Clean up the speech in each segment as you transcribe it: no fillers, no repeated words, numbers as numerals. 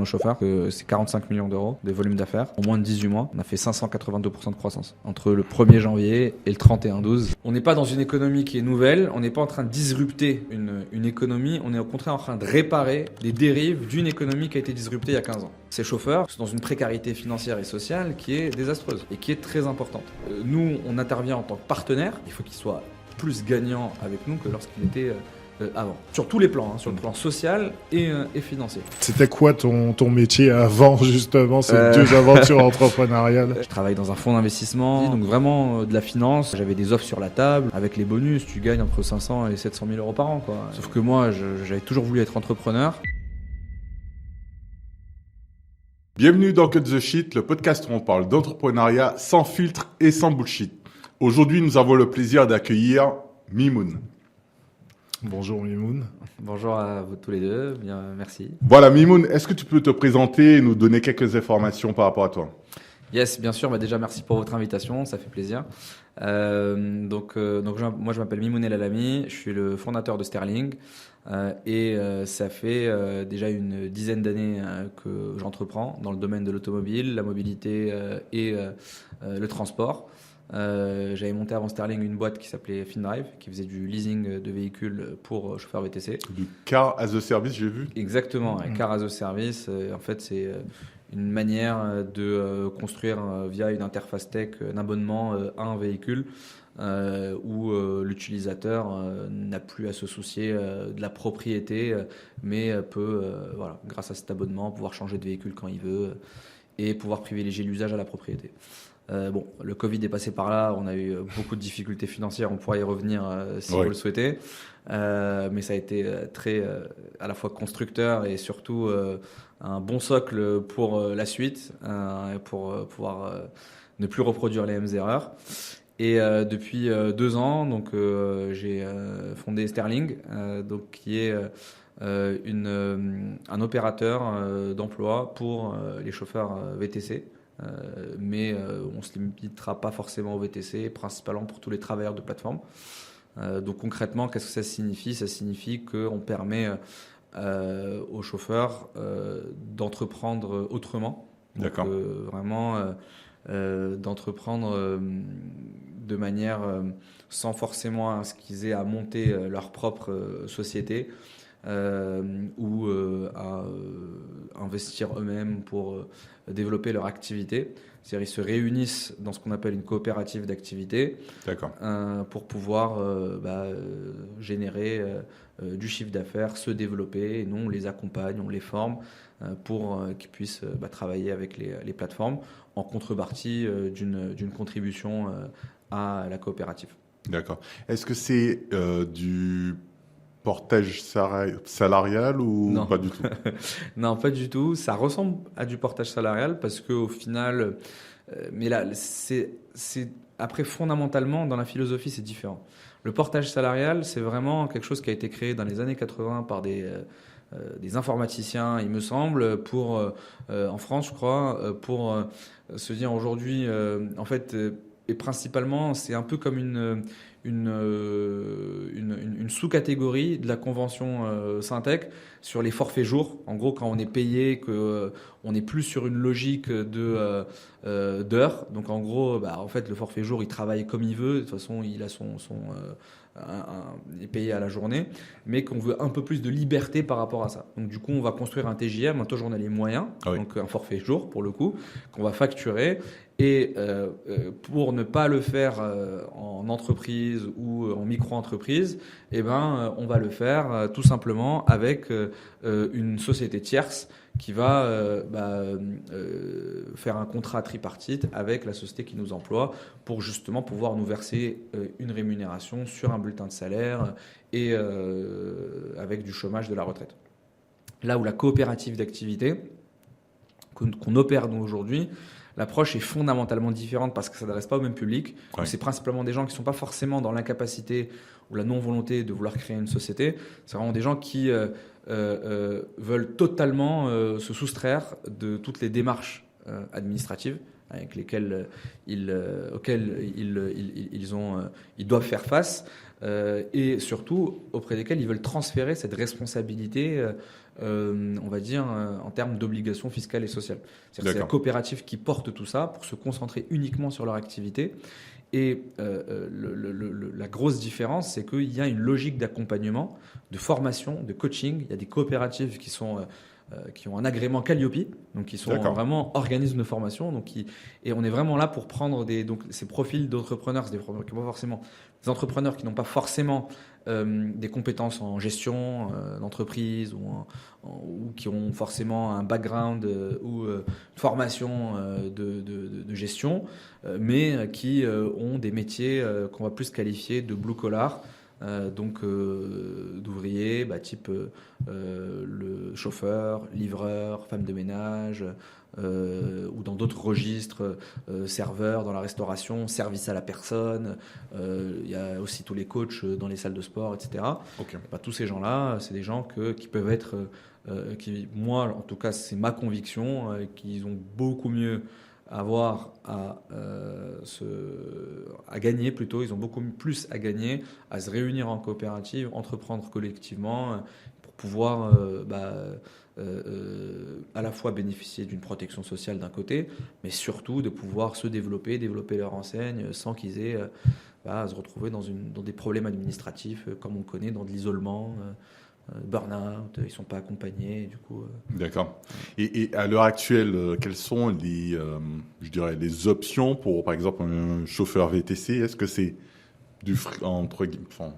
Nos chauffeurs, c'est 45 millions d'euros de volume d'affaires. En moins de 18 mois, on a fait 582% de croissance. Entre le 1er janvier et le 31-12. On n'est pas dans une économie qui est nouvelle, on n'est pas en train de disrupter une économie, on est au contraire en train de réparer des dérives d'une économie qui a été disruptée il y a 15 ans. Ces chauffeurs sont dans une précarité financière et sociale qui est désastreuse et qui est très importante. Nous, on intervient en tant que partenaire, il faut qu'ils soient plus gagnants avec nous que lorsqu'ils étaient avant. Sur tous les plans, sur le plan social et financier. C'était quoi ton métier avant justement ces deux aventures entrepreneuriales? Je travaille dans un fonds d'investissement, donc vraiment de la finance. J'avais des offres sur la table. Avec les bonus, tu gagnes entre 500 et 700 000 euros par an, quoi. Sauf que moi, j'avais toujours voulu être entrepreneur. Bienvenue dans Cut the Shit, le podcast où on parle d'entrepreneuriat sans filtre et sans bullshit. Aujourd'hui, nous avons le plaisir d'accueillir Mimoun. Bonjour Mimoun. Bonjour à vous tous les deux, bien, merci. Voilà Mimoun, est-ce que tu peux te présenter et nous donner quelques informations par rapport à toi? Yes, bien sûr. Déjà, merci pour votre invitation, ça fait plaisir. Moi, je m'appelle Mimoun El Alami, je suis le fondateur de Sterling ça fait déjà une dizaine d'années que j'entreprends dans le domaine de l'automobile, la mobilité et le transport. J'avais monté avant Sterling une boîte qui s'appelait FinDrive, qui faisait du leasing de véhicules pour chauffeurs VTC. Du car as a service, j'ai vu. Exactement, car as a service. En fait, c'est une manière de construire via une interface tech un abonnement à un véhicule où l'utilisateur n'a plus à se soucier de la propriété, mais peut, grâce à cet abonnement, pouvoir changer de véhicule quand il veut et pouvoir privilégier l'usage à la propriété. Le Covid est passé par là, on a eu beaucoup de difficultés financières, on pourra y revenir si vous le souhaitez, mais ça a été très à la fois constructeur et surtout un bon socle pour la suite, pour pouvoir ne plus reproduire les mêmes erreurs. Et depuis 2 ans, j'ai fondé Sterling, qui est un opérateur d'emploi pour les chauffeurs VTC. Mais on ne se limitera pas forcément au VTC, principalement pour tous les travailleurs de plateforme. Donc concrètement, qu'est-ce que ça signifie? Ça signifie qu'on permet aux chauffeurs d'entreprendre autrement. D'accord. Donc, vraiment d'entreprendre de manière sans forcément ce qu'ils aient à monter leur propre société ou à investir eux-mêmes pour développer leur activité. C'est-à-dire ils se réunissent dans ce qu'on appelle une coopérative d'activité. D'accord. Pour pouvoir générer du chiffre d'affaires, se développer, et nous on les accompagne, on les forme pour qu'ils puissent travailler avec les plateformes en contrepartie d'une contribution à la coopérative. D'accord. Est-ce que c'est du portage salarial ou Non. pas du tout? Non, pas du tout. Ça ressemble à du portage salarial parce qu'au final, mais là, c'est après fondamentalement dans la philosophie, c'est différent. Le portage salarial, c'est vraiment quelque chose qui a été créé dans les années 80 par des informaticiens, il me semble, en France, je crois, pour se dire aujourd'hui, en fait, et principalement, c'est un peu comme une sous-catégorie de la convention Syntec sur les forfaits jours. En gros, quand on est payé, on n'est plus sur une logique d'heures. Donc en gros, en fait, le forfait jour, il travaille comme il veut. De toute façon, il a il est payé à la journée, mais qu'on veut un peu plus de liberté par rapport à ça. Donc du coup, on va construire un TJM, un taux journalier moyen, donc un forfait jour pour le coup, qu'on va facturer. Et pour ne pas le faire en entreprise ou en micro-entreprise, on va le faire tout simplement avec une société tierce qui va faire un contrat tripartite avec la société qui nous emploie pour justement pouvoir nous verser une rémunération sur un bulletin de salaire et avec du chômage, de la retraite. Là où la coopérative d'activité qu'on opère nous aujourd'hui, l'approche est fondamentalement différente parce que ça ne s'adresse pas au même public. Ouais. C'est principalement des gens qui ne sont pas forcément dans l'incapacité ou la non-volonté de vouloir créer une société. C'est vraiment des gens qui veulent totalement se soustraire de toutes les démarches administratives avec lesquelles ils doivent faire face et surtout auprès desquels ils veulent transférer cette responsabilité, on va dire, en termes d'obligations fiscales et sociales. C'est-à-dire que c'est la coopérative qui porte tout ça pour se concentrer uniquement sur leur activité. Et la grosse différence, c'est qu'il y a une logique d'accompagnement, de formation, de coaching. Il y a des coopératives qui ont un agrément Calliope, donc qui sont vraiment organismes de formation. Et on est vraiment là pour prendre donc ces profils d'entrepreneurs, c'est des entrepreneurs qui n'ont pas forcément des compétences en gestion d'entreprise ou qui ont forcément un background ou une formation de gestion, mais qui ont des métiers qu'on va plus qualifier de blue collar. Donc d'ouvriers, type le chauffeur, livreur, femme de ménage, ou dans d'autres registres, serveurs dans la restauration, service à la personne. Il y a aussi tous les coachs dans les salles de sport, etc. Okay. Tous ces gens-là, c'est des gens qui peuvent être, moi en tout cas c'est ma conviction, qu'ils ont beaucoup mieux avoir à gagner plutôt, ils ont beaucoup plus à gagner à se réunir en coopérative, entreprendre collectivement pour pouvoir à la fois bénéficier d'une protection sociale d'un côté, mais surtout de pouvoir se développer leur enseigne sans qu'ils aient à se retrouver dans des problèmes administratifs comme on connaît, dans de l'isolement, burn-out, ils ne sont pas accompagnés. Du coup, D'accord. Et à l'heure actuelle, quelles sont les options pour, par exemple, un chauffeur VTC? Est-ce que c'est je ne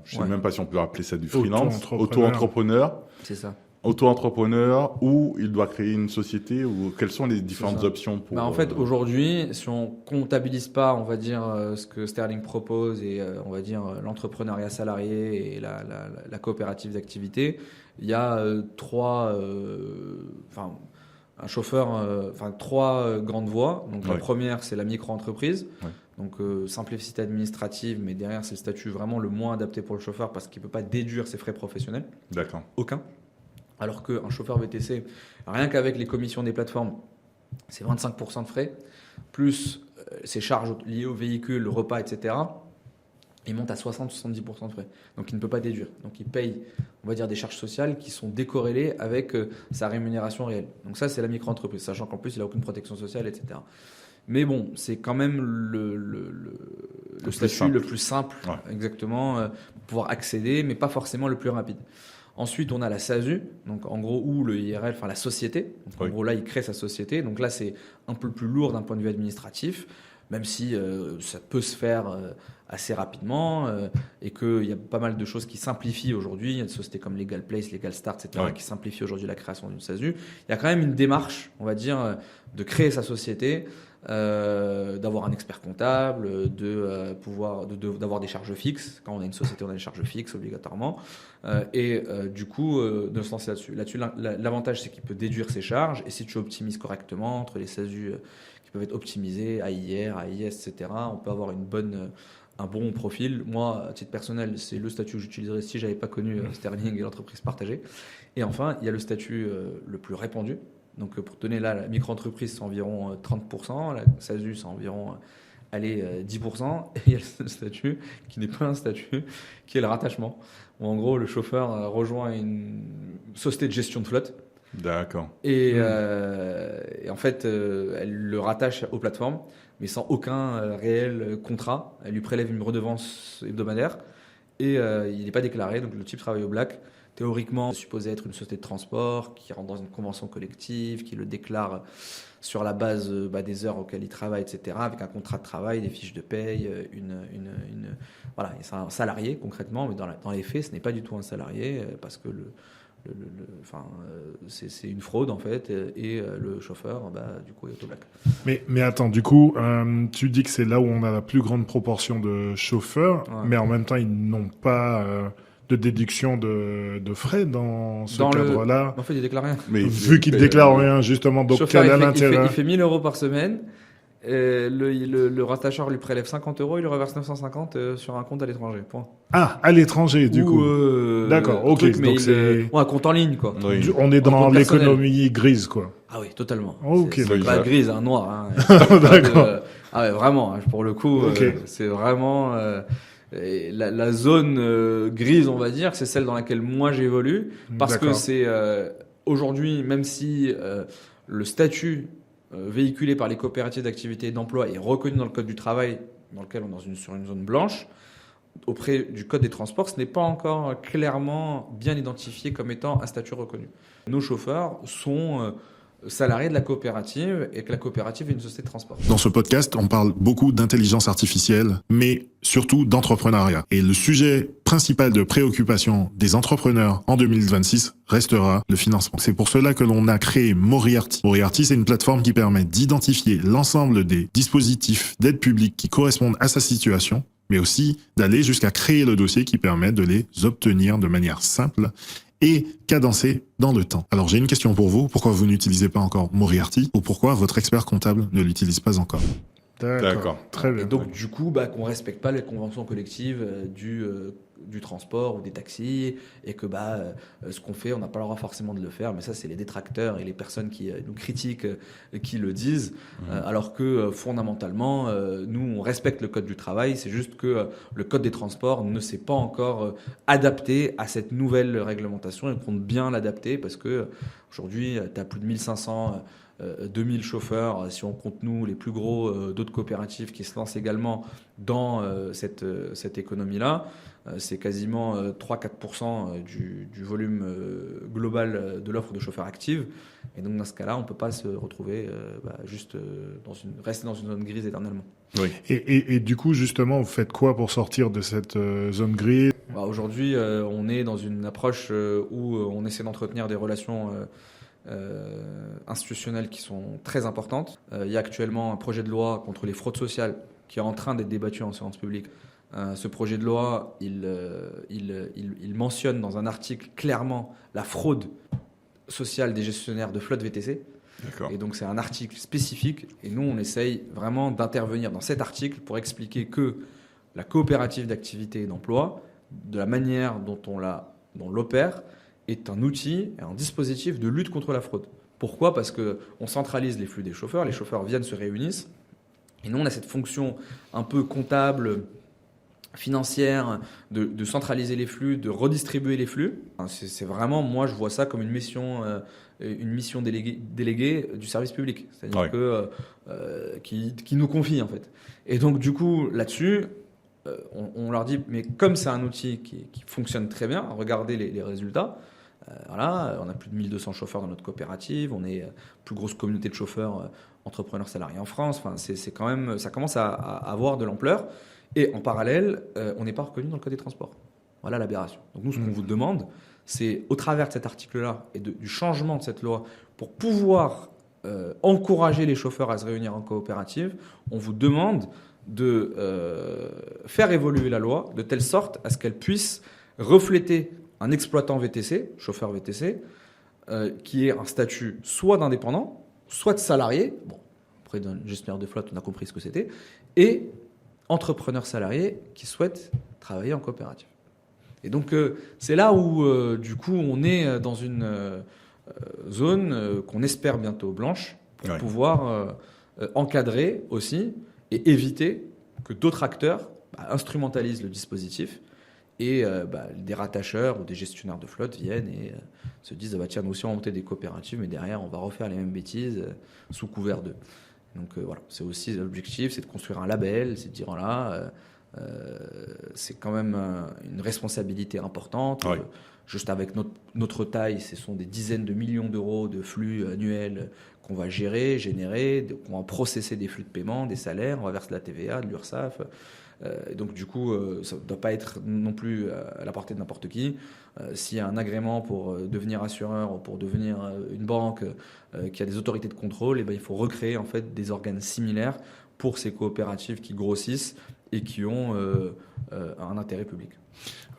sais même pas si on peut appeler ça du freelance, auto-entrepreneur? C'est ça. Auto-entrepreneur, ou il doit créer une société, ou quelles sont les différentes options pour... En fait, aujourd'hui, si on comptabilise pas, on va dire, ce que Sterling propose et on va dire l'entrepreneuriat salarié et la coopérative d'activité, il y a trois grandes voies. Donc la première, c'est la micro-entreprise. Donc simplicité administrative, mais derrière, c'est le statut vraiment le moins adapté pour le chauffeur parce qu'il ne peut pas déduire ses frais professionnels. D'accord. Aucun. Alors qu'un chauffeur VTC, rien qu'avec les commissions des plateformes, c'est 25% de frais, plus ses charges liées au véhicule, le repas, etc. Il monte à 60-70% de frais. Donc il ne peut pas déduire. Donc il paye, on va dire, des charges sociales qui sont décorrélées avec sa rémunération réelle. Donc ça, c'est la micro-entreprise, sachant qu'en plus, il n'a aucune protection sociale, etc. Mais bon, c'est quand même le statut le plus simple, exactement, pour pouvoir accéder, mais pas forcément le plus rapide. Ensuite, on a la SASU, donc en gros, ou le IRL, enfin la société. Donc, en gros, là, il crée sa société. Donc là, c'est un peu plus lourd d'un point de vue administratif, même si ça peut se faire assez rapidement et qu'il y a pas mal de choses qui simplifient aujourd'hui. Il y a des sociétés comme Legal Place, Legal Start, etc., qui simplifient aujourd'hui la création d'une SASU. Il y a quand même une démarche, on va dire, de créer sa société, d'avoir un expert comptable, d'avoir des charges fixes. Quand on a une société, on a des charges fixes obligatoirement. Du coup, de se lancer là-dessus. Là-dessus, l'avantage, c'est qu'il peut déduire ses charges. Et si tu optimises correctement entre les SASU qui peuvent être optimisés, AIR, AIS, etc., on peut avoir un bon profil. Moi, à titre personnel, c'est le statut que j'utiliserais si je n'avais pas connu Sterling et l'entreprise partagée. Et enfin, il y a le statut le plus répandu. Donc, pour te donner là, la micro-entreprise, c'est environ 30%, la SASU, c'est environ 10%. Et il y a le statut qui n'est pas un statut, qui est le rattachement. Où en gros, le chauffeur rejoint une société de gestion de flotte. D'accord. Et en fait, elle le rattache aux plateformes, mais sans aucun réel contrat. Elle lui prélève une redevance hebdomadaire et il n'est pas déclaré. Donc, le type travaille au black. Théoriquement, c'est supposé être une société de transport qui rentre dans une convention collective, qui le déclare sur la base des heures auxquelles il travaille, etc., avec un contrat de travail, des fiches de paye, voilà, c'est un salarié concrètement, mais dans les faits, ce n'est pas du tout un salarié parce que c'est une fraude en fait, et le chauffeur, du coup, est auto black. Mais attends, du coup, tu dis que c'est là où on a la plus grande proportion de chauffeurs, mais en même temps, ils n'ont pas de déduction de frais dans ce cadre-là. En fait, il déclare rien. Mais vu qu'il déclare rien, justement, donc quel est l'intérêt? Il fait 1 000 € par semaine. Le rattacheur lui prélève 50 €, il lui reverse 950 sur un compte à l'étranger. Point. Ah, à l'étranger, du coup. D'accord, ok. Donc c'est un compte en ligne, quoi. Oui. On est dans l'économie grise, quoi. Ah oui, totalement. Ok. C'est pas grise, noir. D'accord. Ah ouais, vraiment. Pour le coup, c'est vraiment. la zone grise, on va dire, c'est celle dans laquelle moi j'évolue, parce que c'est aujourd'hui, même si le statut véhiculé par les coopératives d'activité et d'emploi est reconnu dans le Code du travail, dans lequel on est sur une zone blanche, auprès du Code des transports, ce n'est pas encore clairement bien identifié comme étant un statut reconnu. Nos chauffeurs sont salariés de la coopérative et que la coopérative est une société de transport. Dans ce podcast, on parle beaucoup d'intelligence artificielle, mais surtout d'entrepreneuriat. Et le sujet principal de préoccupation des entrepreneurs en 2026 restera le financement. C'est pour cela que l'on a créé Moriarty. Moriarty, c'est une plateforme qui permet d'identifier l'ensemble des dispositifs d'aide publique qui correspondent à sa situation, mais aussi d'aller jusqu'à créer le dossier qui permet de les obtenir de manière simple et cadencée dans le temps. Alors j'ai une question pour vous, pourquoi vous n'utilisez pas encore Moriarty ou pourquoi votre expert comptable ne l'utilise pas encore? D'accord. Très bien. Et donc du coup, qu'on respecte pas les conventions collectives du transport ou des taxis, et que ce qu'on fait, on n'a pas le droit forcément de le faire, mais ça c'est les détracteurs et les personnes qui nous critiquent qui le disent, alors que fondamentalement, nous on respecte le code du travail, c'est juste que le code des transports ne s'est pas encore adapté à cette nouvelle réglementation, et on compte bien l'adapter parce que aujourd'hui tu as plus de 1500 2000 chauffeurs, si on compte nous, les plus gros d'autres coopératives qui se lancent également dans cette économie-là. C'est quasiment 3-4% du volume global de l'offre de chauffeurs actifs. Et donc dans ce cas-là, on ne peut pas se retrouver juste rester dans une zone grise éternellement. Oui. Et du coup, justement, vous faites quoi pour sortir de cette zone grise? Aujourd'hui, on est dans une approche où on essaie d'entretenir des relations institutionnelles qui sont très importantes. Il y a actuellement un projet de loi contre les fraudes sociales qui est en train d'être débattu en séance publique. Ce projet de loi, il mentionne dans un article clairement la fraude sociale des gestionnaires de flotte VTC. D'accord. Et donc c'est un article spécifique et nous on essaye vraiment d'intervenir dans cet article pour expliquer que la coopérative d'activité et d'emploi, de la manière dont on l'opère, est un outil et un dispositif de lutte contre la fraude. Pourquoi ? Parce qu'on centralise les flux des chauffeurs viennent, se réunissent, et nous on a cette fonction un peu comptable, financière, de centraliser les flux, de redistribuer les flux. C'est vraiment, moi je vois ça comme une mission déléguée du service public, c'est-à-dire qui nous confie en fait. Et donc du coup là-dessus, on leur dit, mais comme c'est un outil qui fonctionne très bien, regardez les résultats. On a plus de 1200 chauffeurs dans notre coopérative, on est la plus grosse communauté de chauffeurs entrepreneurs salariés en France. Enfin, c'est quand même, ça commence à avoir de l'ampleur. Et en parallèle, on n'est pas reconnu dans le Code des transports. Voilà l'aberration. Donc nous, ce qu'on vous demande, c'est au travers de cet article-là et du changement de cette loi, pour pouvoir encourager les chauffeurs à se réunir en coopérative, on vous demande de faire évoluer la loi de telle sorte à ce qu'elle puisse refléter un exploitant VTC, chauffeur VTC, qui ait un statut soit d'indépendant, soit de salarié, bon, après d'un gestionnaire de flotte, on a compris ce que c'était, et entrepreneur salarié qui souhaite travailler en coopérative. Et donc c'est là où du coup on est dans une zone qu'on espère bientôt blanche pour pouvoir encadrer aussi et éviter que d'autres acteurs instrumentalisent le dispositif et des rattacheurs ou des gestionnaires de flotte viennent et se disent tiens, nous aussi on va monter des coopératives, mais derrière on va refaire les mêmes bêtises sous couvert d'eux. Donc voilà, c'est aussi l'objectif, c'est de construire un label, c'est de dire c'est quand même une responsabilité importante. Juste avec notre taille, ce sont des dizaines de millions d'euros de flux annuels qu'on va générer, qu'on va processer des flux de paiement, des salaires, on va verser de la TVA, de l'URSSAF. Donc du coup, ça ne doit pas être non plus à la portée de n'importe qui. S'il y a un agrément pour devenir assureur ou pour devenir une banque qui a des autorités de contrôle, il faut recréer en fait des organes similaires pour ces coopératives qui grossissent et qui ont un intérêt public.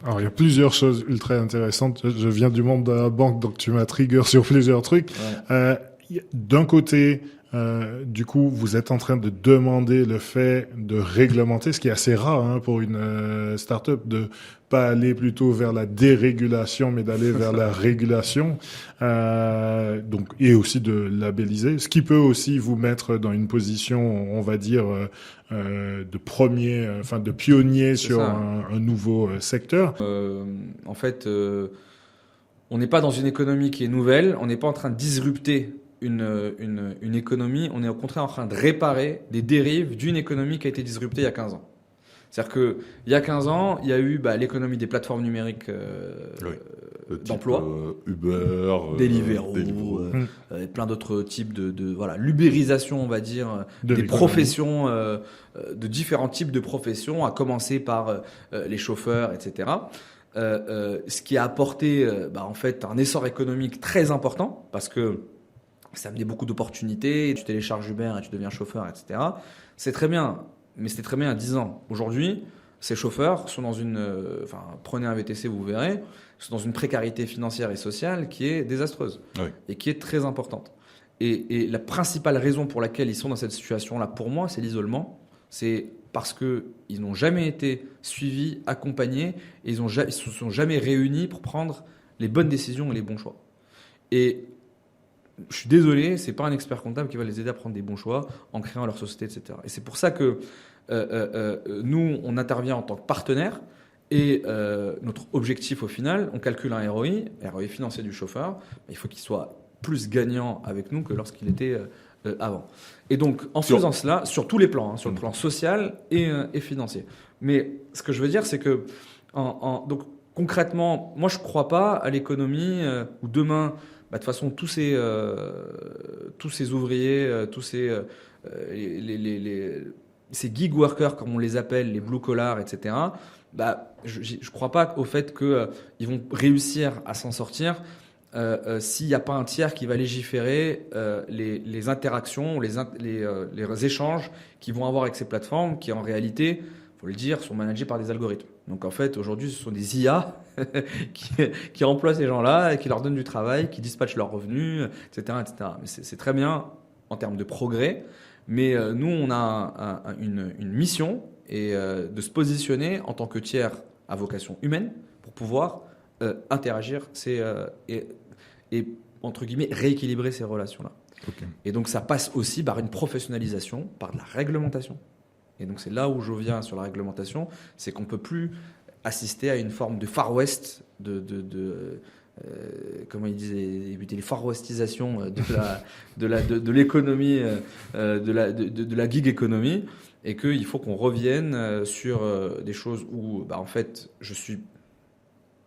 Alors, il y a plusieurs choses ultra intéressantes. Je viens du monde de la banque, donc tu m'as trigger sur plusieurs trucs. Ouais. d'un côté, du coup, vous êtes en train de demander le fait de réglementer, ce qui est assez rare pour une start-up, de pas aller plutôt vers la dérégulation, mais d'aller vers la régulation, donc et aussi de labelliser, ce qui peut aussi vous mettre dans une position, on va dire, de premier, de pionnier sur un nouveau secteur. En fait, on n'est pas dans une économie qui est nouvelle, on n'est pas en train de disrupter une économie, on est au contraire en train de réparer des dérives d'une économie qui a été disruptée il y a 15 ans. C'est-à-dire qu'il y a 15 ans, il y a eu l'économie des plateformes numériques d'emploi, Uber, Deliveroo, plein d'autres types l'ubérisation, on va dire, des professions, de différents types de professions, à commencer par les chauffeurs, etc. Ce qui a apporté en fait un essor économique très important, parce que ça a amené beaucoup d'opportunités, tu télécharges Uber et tu deviens chauffeur, etc. C'est très bien, mais c'était très bien il y a 10 ans. Aujourd'hui, ces chauffeurs sont dans prenez un VTC, vous verrez, sont dans une précarité financière et sociale qui est désastreuse et qui est très importante. Et la principale raison pour laquelle ils sont dans cette situation-là, pour moi, c'est l'isolement. C'est parce qu'ils n'ont jamais été suivis, accompagnés, et ils ne se sont jamais réunis pour prendre les bonnes décisions et les bons choix. Et je suis désolé, c'est pas un expert comptable qui va les aider à prendre des bons choix en créant leur société, etc. Et c'est pour ça que nous, on intervient en tant que partenaire, et notre objectif au final, on calcule un ROI financier du chauffeur, il faut qu'il soit plus gagnant avec nous que lorsqu'il était avant. Et donc, en faisant cela, sur tous les plans, sur le plan social et financier. Mais ce que je veux dire, c'est que donc, concrètement, moi je ne crois pas à l'économie où demain, de toute façon, tous ces ouvriers, tous ces gig workers, comme on les appelle, les blue collars, etc., je ne crois pas au fait qu'ils vont réussir à s'en sortir s'il n'y a pas un tiers qui va légiférer les interactions, les échanges qu'ils vont avoir avec ces plateformes qui, en réalité, il faut le dire, sont managés par des algorithmes. Donc en fait, aujourd'hui, ce sont des IA qui emploient ces gens-là, qui leur donnent du travail, qui dispatchent leurs revenus, etc. etc. Mais c'est très bien en termes de progrès. Mais nous, on a une mission et de se positionner en tant que tiers à vocation humaine pour pouvoir interagir et entre guillemets rééquilibrer ces relations-là. Okay. Et donc ça passe aussi par une professionnalisation, par de la réglementation. Et donc c'est là où je viens sur la réglementation, c'est qu'on ne peut plus assister à une forme de Far West, comment ils disaient, les Far Westisation de l'économie, de la gig économie, et qu'il faut qu'on revienne sur des choses où, en fait, je suis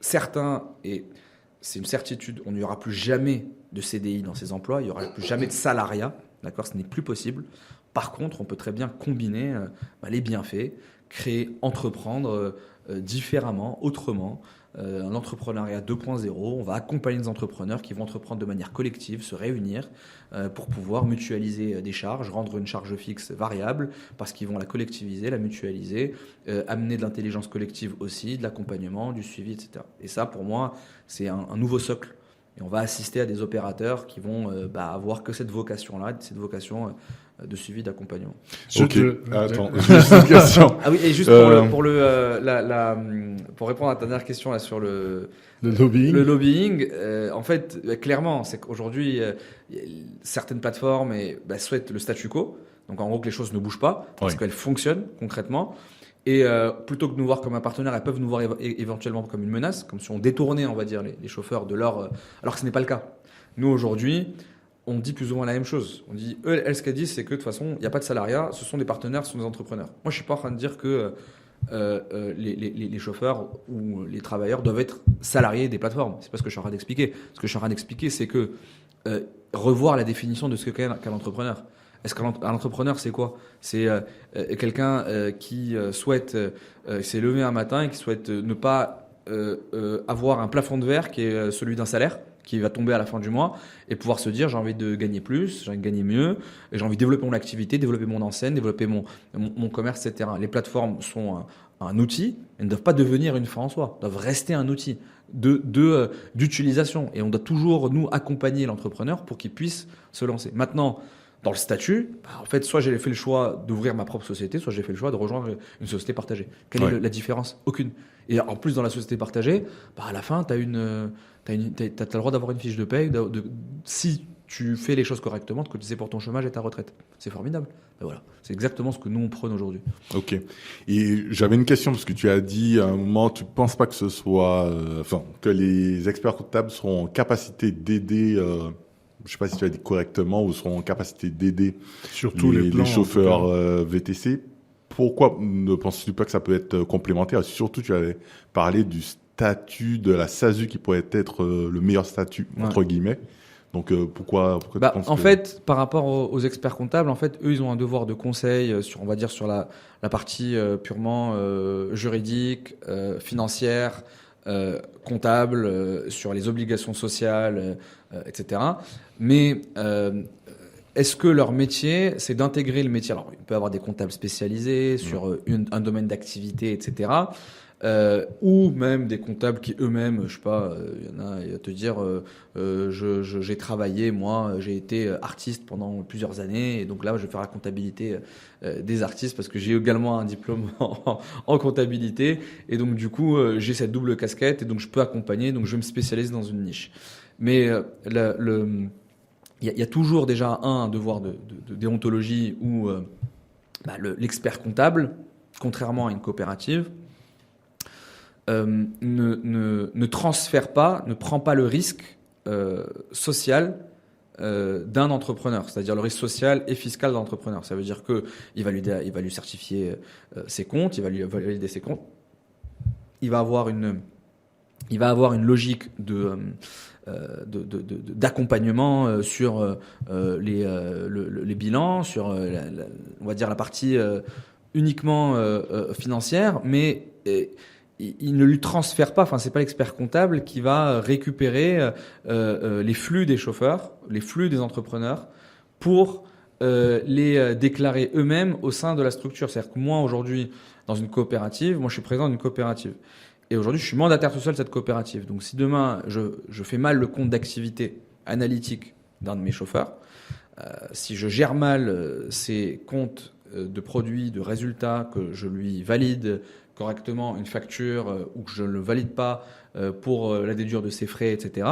certain, et c'est une certitude, on n'y aura plus jamais de CDI dans ces emplois, il n'y aura plus jamais de salariat, d'accord, ce n'est plus possible. Par contre, on peut très bien combiner les bienfaits, créer, entreprendre différemment, autrement, un entrepreneuriat 2.0. On va accompagner des entrepreneurs qui vont entreprendre de manière collective, se réunir pour pouvoir mutualiser des charges, rendre une charge fixe variable parce qu'ils vont la collectiviser, la mutualiser, amener de l'intelligence collective aussi, de l'accompagnement, du suivi, etc. Et ça, pour moi, c'est un nouveau socle. Et on va assister à des opérateurs qui vont avoir que cette vocation-là, cette vocation de suivi, d'accompagnement. Ok, attends, juste une question. Ah oui, et juste pour répondre à ta dernière question là, sur le lobbying. Le lobbying, en fait, clairement, c'est qu'aujourd'hui, certaines plateformes souhaitent le statu quo. Donc en gros que les choses ne bougent pas, parce qu'elles fonctionnent concrètement. Et plutôt que de nous voir comme un partenaire, elles peuvent nous voir éventuellement comme une menace, comme si on détournait, on va dire, les chauffeurs de leur... alors que ce n'est pas le cas. Nous, aujourd'hui, on dit plus ou moins la même chose. On dit, elles, ce qu'elles disent, c'est que de toute façon, il n'y a pas de salariat, ce sont des partenaires, ce sont des entrepreneurs. Moi, je ne suis pas en train de dire que les chauffeurs ou les travailleurs doivent être salariés des plateformes. C'est pas ce que je suis en train d'expliquer. Ce que je suis en train d'expliquer, c'est que revoir la définition de ce qu'est un entrepreneur. Est-ce qu'un entrepreneur, c'est quoi ? C'est quelqu'un qui souhaite s'est levé un matin et qui souhaite ne pas avoir un plafond de verre qui est celui d'un salaire, qui va tomber à la fin du mois et pouvoir se dire j'ai envie de gagner plus, j'ai envie de gagner mieux, et j'ai envie de développer mon activité, développer mon enseigne, développer mon commerce, etc. Les plateformes sont un outil, elles ne doivent pas devenir une fin en soi, elles doivent rester un outil d'utilisation. Et on doit toujours, nous, accompagner l'entrepreneur pour qu'il puisse se lancer. Maintenant, dans le statut, en fait, soit j'ai fait le choix d'ouvrir ma propre société, soit j'ai fait le choix de rejoindre une société partagée. Quelle est la différence? Aucune. Et en plus, dans la société partagée, à la fin, tu as le droit d'avoir une fiche de paye si tu fais les choses correctement, de cotiser pour ton chômage et ta retraite. C'est formidable. Et voilà. C'est exactement ce que nous, on prône aujourd'hui. Ok. Et j'avais une question, parce que tu as dit à un moment, tu ne penses pas que ce soit, que les experts comptables seront en capacité d'aider, je ne sais pas si tu as dit correctement, ou seront en capacité d'aider surtout les chauffeurs VTC. Pourquoi ne penses-tu pas que ça peut être complémentaire? Surtout, tu avais parlé du statut de la SASU qui pourrait être le meilleur statut, entre guillemets. Donc, pourquoi tu penses en fait, par rapport aux experts comptables, en fait, eux, ils ont un devoir de conseil sur, on va dire, sur la partie purement juridique, financière, comptable, sur les obligations sociales, etc. Mais est-ce que leur métier, c'est d'intégrer le métier? Alors, il peut y avoir des comptables spécialisés sur un domaine d'activité, etc. Ou même des comptables qui eux-mêmes, je sais pas, il y en a, il va te dire, j'ai travaillé, moi, j'ai été artiste pendant plusieurs années, et donc là, je vais faire la comptabilité des artistes parce que j'ai également un diplôme en comptabilité, et donc du coup, j'ai cette double casquette, et donc je peux accompagner, donc je me spécialise dans une niche. Mais il y a toujours déjà un devoir de déontologie où l'expert comptable, contrairement à une coopérative, ne transfère pas, ne prend pas le risque social d'un entrepreneur, c'est-à-dire le risque social et fiscal d'un entrepreneur. Ça veut dire que il va lui certifier ses comptes, il va lui valider ses comptes, il va avoir une logique d'accompagnement sur les bilans, sur on va dire la partie uniquement financière, mais il ne lui transfère pas, enfin c'est pas l'expert comptable qui va récupérer les flux des chauffeurs, les flux des entrepreneurs pour les déclarer eux-mêmes au sein de la structure. C'est-à-dire que moi aujourd'hui dans une coopérative, moi je suis président d'une coopérative et aujourd'hui je suis mandataire social de cette coopérative. Donc si demain je fais mal le compte d'activité analytique d'un de mes chauffeurs, si je gère mal ces comptes de produits, de résultats, que je lui valide correctement une facture ou que je ne le valide pas pour la déduire de ses frais, etc.,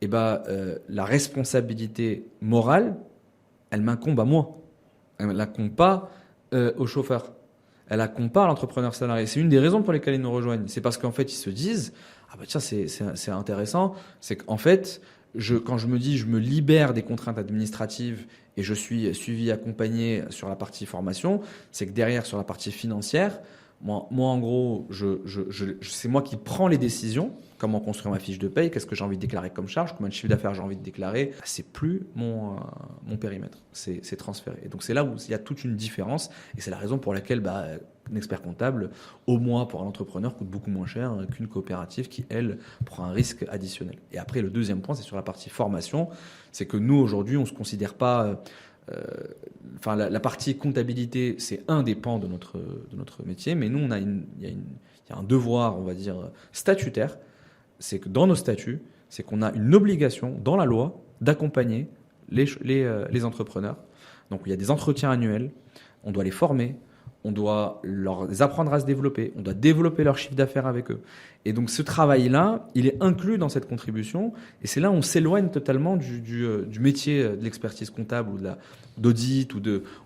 la responsabilité morale, elle m'incombe à moi. Elle n'incombe pas au chauffeur. Elle n'incombe pas à l'entrepreneur salarié. C'est une des raisons pour lesquelles ils nous rejoignent. C'est parce qu'en fait, ils se disent « Ah bah tiens, c'est intéressant. » C'est qu'en fait, quand je me dis « Je me libère des contraintes administratives et je suis suivi, accompagné sur la partie formation », c'est que derrière, sur la partie financière, moi, en gros, c'est moi qui prends les décisions. Comment construire ma fiche de paye? Qu'est-ce que j'ai envie de déclarer comme charge? Combien de chiffre d'affaires j'ai envie de déclarer? C'est plus mon périmètre. C'est transféré. Et donc, c'est là où il y a toute une différence. Et c'est la raison pour laquelle un expert comptable, au mois pour un entrepreneur, coûte beaucoup moins cher qu'une coopérative qui, elle, prend un risque additionnel. Et après, le deuxième point, c'est sur la partie formation. C'est que nous, aujourd'hui, on ne se considère pas... la partie comptabilité, c'est un des pans de notre métier, mais nous, il y a un devoir, on va dire, statutaire. C'est que dans nos statuts, c'est qu'on a une obligation dans la loi d'accompagner les entrepreneurs. Donc, il y a des entretiens annuels, on doit les former, on doit leur apprendre à se développer, on doit développer leur chiffre d'affaires avec eux. Et donc ce travail-là, il est inclus dans cette contribution, et c'est là où on s'éloigne totalement du métier de l'expertise comptable ou d'audit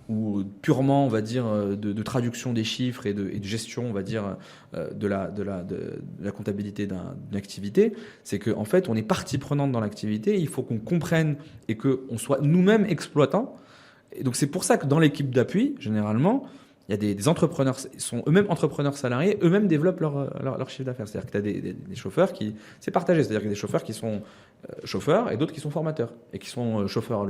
ou purement, on va dire, de traduction des chiffres et de gestion, on va dire, de la comptabilité d'une activité. C'est qu'en fait, on est partie prenante dans l'activité, il faut qu'on comprenne et qu'on soit nous-mêmes exploitants. Et donc c'est pour ça que dans l'équipe d'appui, généralement, il y a des entrepreneurs, ils sont eux-mêmes entrepreneurs salariés, eux-mêmes développent leur chiffre d'affaires. C'est-à-dire que tu as des chauffeurs c'est partagé. C'est-à-dire qu'il y a des chauffeurs qui sont chauffeurs et d'autres qui sont formateurs et qui sont chauffeurs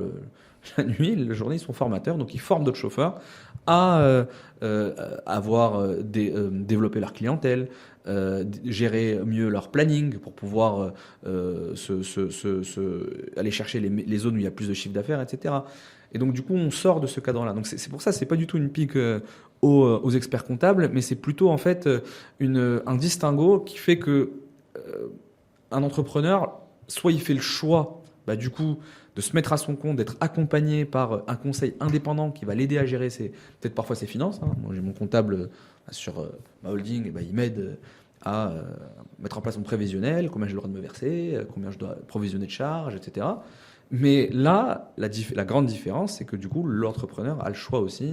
La nuit, la journée, ils sont formateurs, donc ils forment d'autres chauffeurs à développer leur clientèle, gérer mieux leur planning pour pouvoir aller chercher les zones où il y a plus de chiffre d'affaires, etc. Et donc du coup, on sort de ce cadre-là. Donc c'est pour ça, c'est pas du tout une pique aux experts comptables, mais c'est plutôt en fait un distinguo qui fait que un entrepreneur, soit il fait le choix, du coup, de se mettre à son compte, d'être accompagné par un conseil indépendant qui va l'aider à gérer peut-être parfois ses finances. Moi, j'ai mon comptable sur ma holding, il m'aide à mettre en place mon prévisionnel, combien j'ai le droit de me verser, combien je dois provisionner de charges, etc. Mais là, la grande différence, c'est que du coup, l'entrepreneur a le choix aussi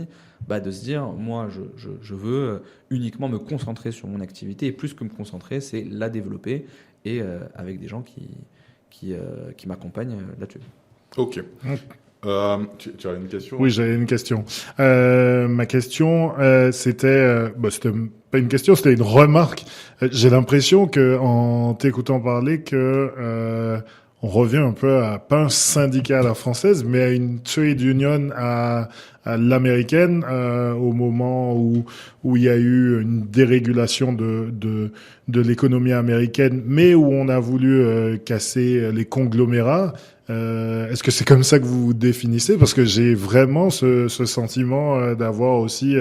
de se dire, moi, je veux uniquement me concentrer sur mon activité, et plus que me concentrer, c'est la développer, et avec des gens qui m'accompagnent là-dessus. Ok. Tu as une question? Oui, j'avais une question. Ma question, c'était pas une question, c'était une remarque. J'ai l'impression que en t'écoutant parler que on revient un peu à pas un syndicat à la française, mais à une trade union à l'américaine, au moment où il y a eu une dérégulation de l'économie américaine, mais où on a voulu casser les conglomérats. Est-ce que c'est comme ça que vous vous définissez? Parce que j'ai vraiment ce sentiment d'avoir aussi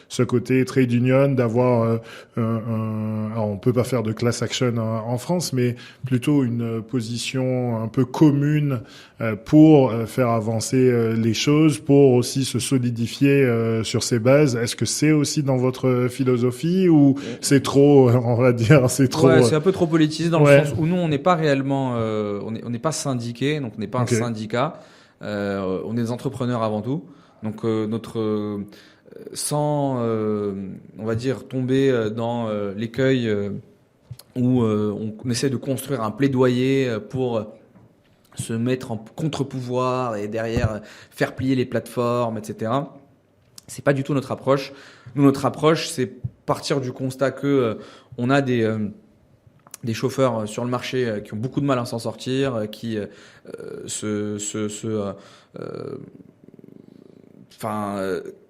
ce côté trade union, d'avoir alors on peut pas faire de class action en France, mais plutôt une position un peu commune pour faire avancer les choses, pour aussi se solidifier sur ses bases. Est-ce que c'est aussi dans votre philosophie ou c'est trop, on va dire, c'est trop... Ouais, c'est un peu trop politisé dans le sens où nous, on n'est pas réellement... on n'est pas syndiqué, donc on n'est pas un syndicat. On est des entrepreneurs avant tout. Donc sans, on va dire, tomber dans l'écueil où on essaie de construire un plaidoyer pour se mettre en contre-pouvoir et derrière faire plier les plateformes, etc. C'est pas du tout notre approche. Nous, notre approche, c'est partir du constat que on a des chauffeurs sur le marché qui ont beaucoup de mal à s'en sortir, qui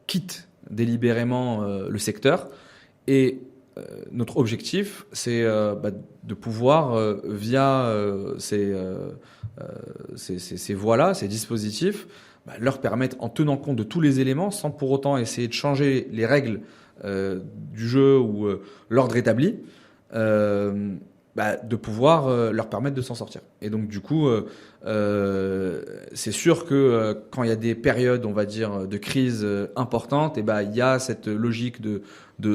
quittent délibérément le secteur. Et notre objectif, c'est de pouvoir, via ces voies-là, ces dispositifs, leur permettre, en tenant compte de tous les éléments, sans pour autant essayer de changer les règles du jeu ou l'ordre établi, de pouvoir leur permettre de s'en sortir. Et donc du coup, c'est sûr que quand il y a des périodes, on va dire, de crise importantes, il y a cette logique de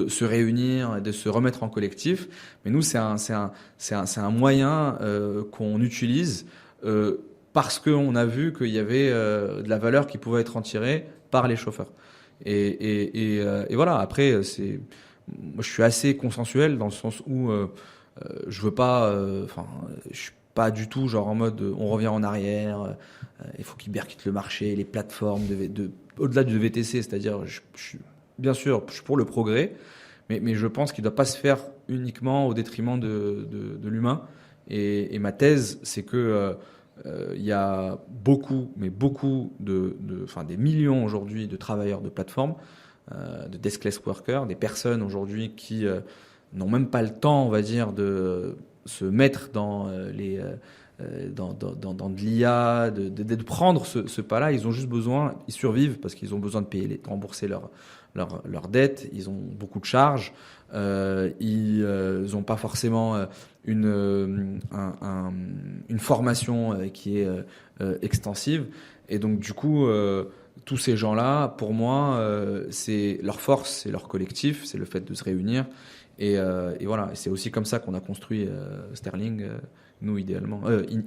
se réunir et de se remettre en collectif. Mais nous, c'est un moyen qu'on utilise parce qu'on a vu qu'il y avait de la valeur qui pouvait être en tirée par les chauffeurs. Et voilà. Après, moi, je suis assez consensuel dans le sens où je veux pas, je suis pas du tout genre en mode on revient en arrière, il faut qu'ils quitte le marché, les plateformes au-delà du VTC, c'est-à-dire bien sûr, je suis pour le progrès, mais je pense qu'il ne doit pas se faire uniquement au détriment de l'humain. Et ma thèse, c'est que il y a beaucoup des millions aujourd'hui de travailleurs de plateformes, de deskless workers, des personnes aujourd'hui qui n'ont même pas le temps, on va dire, de se mettre dans dans de l'IA, de prendre ce pas-là. Ils ont juste besoin, ils survivent parce qu'ils ont besoin de rembourser leurs dettes, ils ont beaucoup de charges, ils n'ont pas forcément une formation qui est extensive. Et donc du coup, tous ces gens-là, pour moi, c'est leur force, c'est leur collectif, c'est le fait de se réunir. Et voilà, et c'est aussi comme ça qu'on a construit Sterling, nous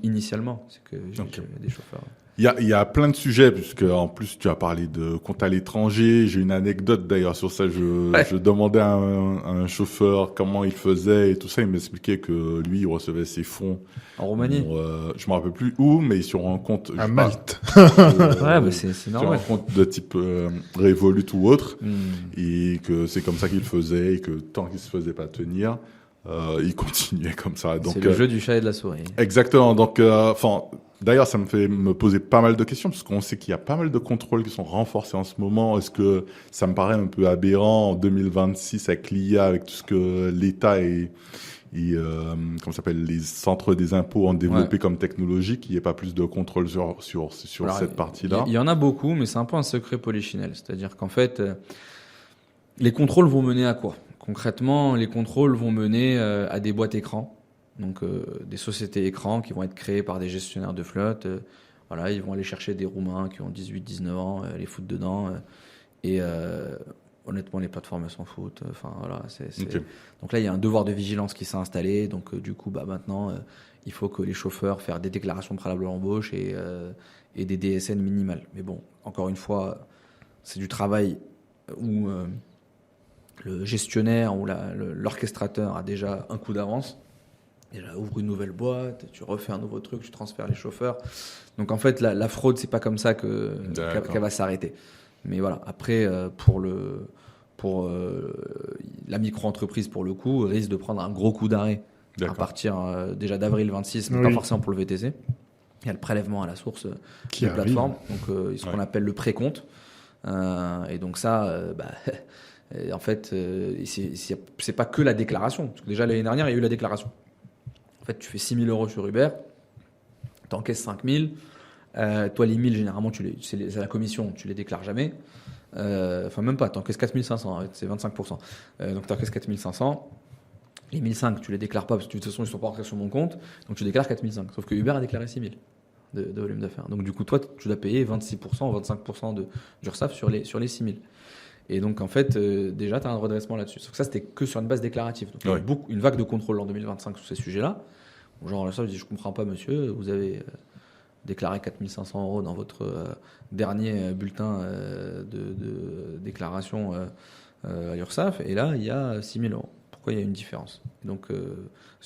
initialement, c'est que j'ai des chauffeurs. Il y a plein de sujets, puisque en plus tu as parlé de compte à l'étranger. J'ai une anecdote d'ailleurs sur ça. Je demandais à un chauffeur comment il faisait et tout ça. Il m'expliquait que lui, il recevait ses fonds en Roumanie. Je me rappelle plus où, mais sur un compte à Malte. C'est normal. Sur un compte de type Revolut ou autre, et que c'est comme ça qu'il faisait, et que tant qu'il se faisait pas tenir, il continuait comme ça. Donc, c'est le jeu du chat et de la souris. Exactement. Donc, d'ailleurs, ça me fait me poser pas mal de questions parce qu'on sait qu'il y a pas mal de contrôles qui sont renforcés en ce moment. Est-ce que ça me paraît un peu aberrant en 2026 avec l'IA, avec tout ce que l'État et comment ça s'appelle, les centres des impôts ont développé comme technologie, qu'il n'y ait pas plus de contrôle sur Alors, cette partie-là? Il y en a beaucoup, mais c'est un peu un secret polichinelle. C'est-à-dire qu'en fait, les contrôles vont mener à quoi? Concrètement, les contrôles vont mener à des boîtes écrans, donc des sociétés écrans qui vont être créées par des gestionnaires de flotte. Voilà, ils vont aller chercher des Roumains qui ont 18-19 ans, les foutre dedans. Et honnêtement, les plateformes s'en foutent. Enfin, voilà, Ok. Donc là, il y a un devoir de vigilance qui s'est installé. Donc du coup, maintenant, il faut que les chauffeurs fassent des déclarations préalables à l'embauche et des DSN minimales. Mais bon, encore une fois, c'est du travail où le gestionnaire ou l'orchestrateur a déjà un coup d'avance. Déjà, ouvre une nouvelle boîte, tu refais un nouveau truc, tu transfères les chauffeurs. Donc en fait, la fraude, c'est pas comme ça qu'elle va s'arrêter. Mais voilà, après, pour la micro-entreprise, pour le coup, risque de prendre un gros coup d'arrêt à partir déjà d'avril 26, mais pas forcément pour le VTC. Il y a le prélèvement à la source des plateformes, donc ce qu'on appelle le précompte. Et donc ça, en fait, c'est pas que la déclaration. Parce que déjà, l'année dernière, il y a eu la déclaration. En fait, tu fais 6 000 € sur Uber, tu encaisses 5 000. Toi, les 1 000, généralement, c'est la commission, tu les déclares jamais. Enfin, même pas, tu encaisses 4 500, c'est 25%. Donc, tu encaisses 4 500. Les 1 500, tu les déclares pas parce que de toute façon, ils ne sont pas rentrés sur mon compte. Donc, tu déclares 4 500. Sauf que Uber a déclaré 6 000 de volume d'affaires. Donc, du coup, toi, tu dois payer 26% ou 25% d'URSSAF sur les 6 000. Et donc, en fait, déjà, tu as un redressement là-dessus. Sauf que ça, c'était que sur une base déclarative. Donc, il y a eu une vague de contrôle en 2025 sur ces sujets-là. Genre, là, je dis, je comprends pas, monsieur, vous avez déclaré 4 500 € dans votre dernier bulletin de déclaration à l'URSSAF. Et là, il y a 6 000 €. Pourquoi il y a une différence? Et donc,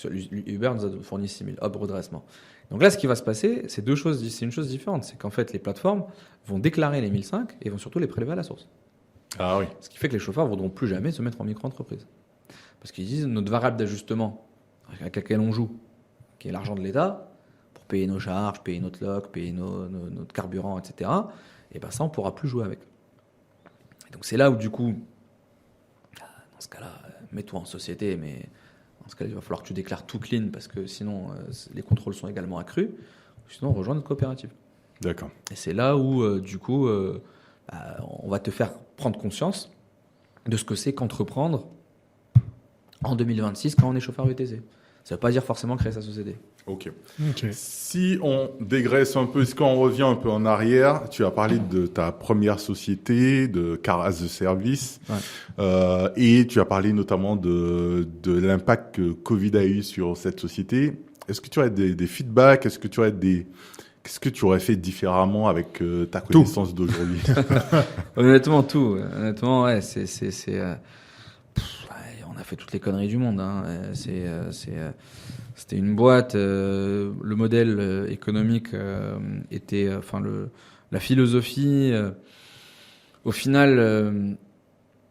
Uber nous a fourni 6 000. Hop, redressement. Donc là, ce qui va se passer, c'est une chose différente. C'est qu'en fait, les plateformes vont déclarer les 1 500 et vont surtout les prélever à la source. Ah oui. Ce qui fait que les chauffeurs ne voudront plus jamais se mettre en micro-entreprise. Parce qu'ils disent, notre variable d'ajustement avec laquelle on joue, qui est l'argent de l'État, pour payer nos charges, payer notre loc, payer notre carburant, etc., et ben ça, on ne pourra plus jouer avec. Et donc c'est là où, du coup, dans ce cas-là, mets-toi en société, mais dans ce cas-là, il va falloir que tu déclares tout clean, parce que sinon, les contrôles sont également accrus. Sinon, rejoins notre coopérative. D'accord. Et c'est là où, du coup, on va te faire prendre conscience de ce que c'est qu'entreprendre en 2026 quand on est chauffeur VTC. Ça ne veut pas dire forcément créer sa société. Ok. Si on dégraisse un peu, est-ce qu'on revient un peu en arrière? Tu as parlé de ta première société, de Car as a Service, et tu as parlé notamment de l'impact que Covid a eu sur cette société. Est-ce que tu aurais des feedbacks? Qu'est-ce que tu aurais fait différemment avec ta connaissance d'aujourd'hui? Honnêtement, tout. Honnêtement, ouais, on a fait toutes les conneries du monde. Hein. C'était une boîte. Le modèle économique était, la philosophie. Au final,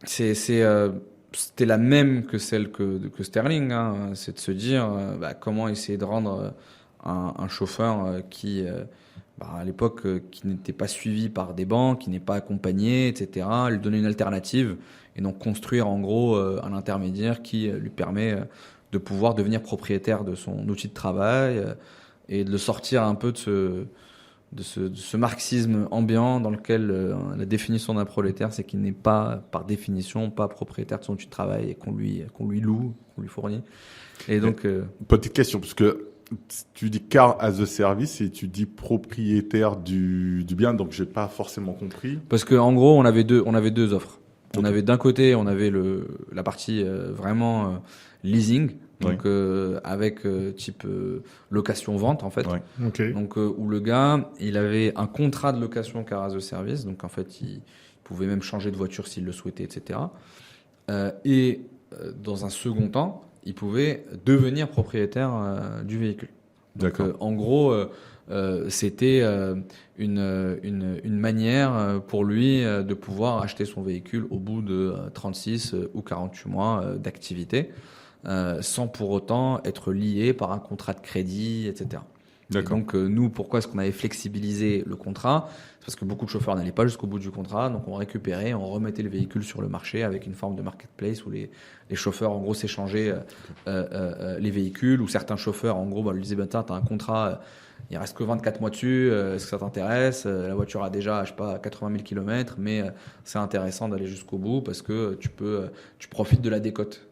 c'était la même que celle que Sterling. Hein. C'est de se dire comment essayer de rendre un chauffeur qui, à l'époque, qui n'était pas suivi par des banques, qui n'est pas accompagné, etc., lui donner une alternative et donc construire en gros un intermédiaire qui lui permet de pouvoir devenir propriétaire de son outil de travail et de le sortir un peu de ce marxisme ambiant dans lequel la définition d'un prolétaire, c'est qu'il n'est pas, par définition, pas propriétaire de son outil de travail et qu'on lui loue, qu'on lui fournit. Et donc, petite question, parce que tu dis Car as a Service et tu dis propriétaire du bien, donc j'ai pas forcément compris. Parce que en gros, on avait deux offres. On avait d'un côté, on avait la partie vraiment leasing, donc avec type location-vente en fait. Ouais. Donc où le gars, il avait un contrat de location Car as a Service, donc en fait, il pouvait même changer de voiture s'il le souhaitait, etc. Et dans un second temps, il pouvait devenir propriétaire du véhicule. Donc, en gros, c'était une manière pour lui de pouvoir acheter son véhicule au bout de 36 ou 48 mois d'activité. sans pour autant être lié par un contrat de crédit, etc. Et donc nous, pourquoi est-ce qu'on avait flexibilisé le contrat? C'est parce que beaucoup de chauffeurs n'allaient pas jusqu'au bout du contrat, donc on récupérait, on remettait le véhicule sur le marché avec une forme de marketplace où les chauffeurs en gros s'échangeaient les véhicules, ou certains chauffeurs en gros lui disaient t'as un contrat, il reste que 24 mois dessus, est-ce que ça t'intéresse? La voiture a déjà, je sais pas, 80 000 km, mais c'est intéressant d'aller jusqu'au bout parce que tu profites de la décote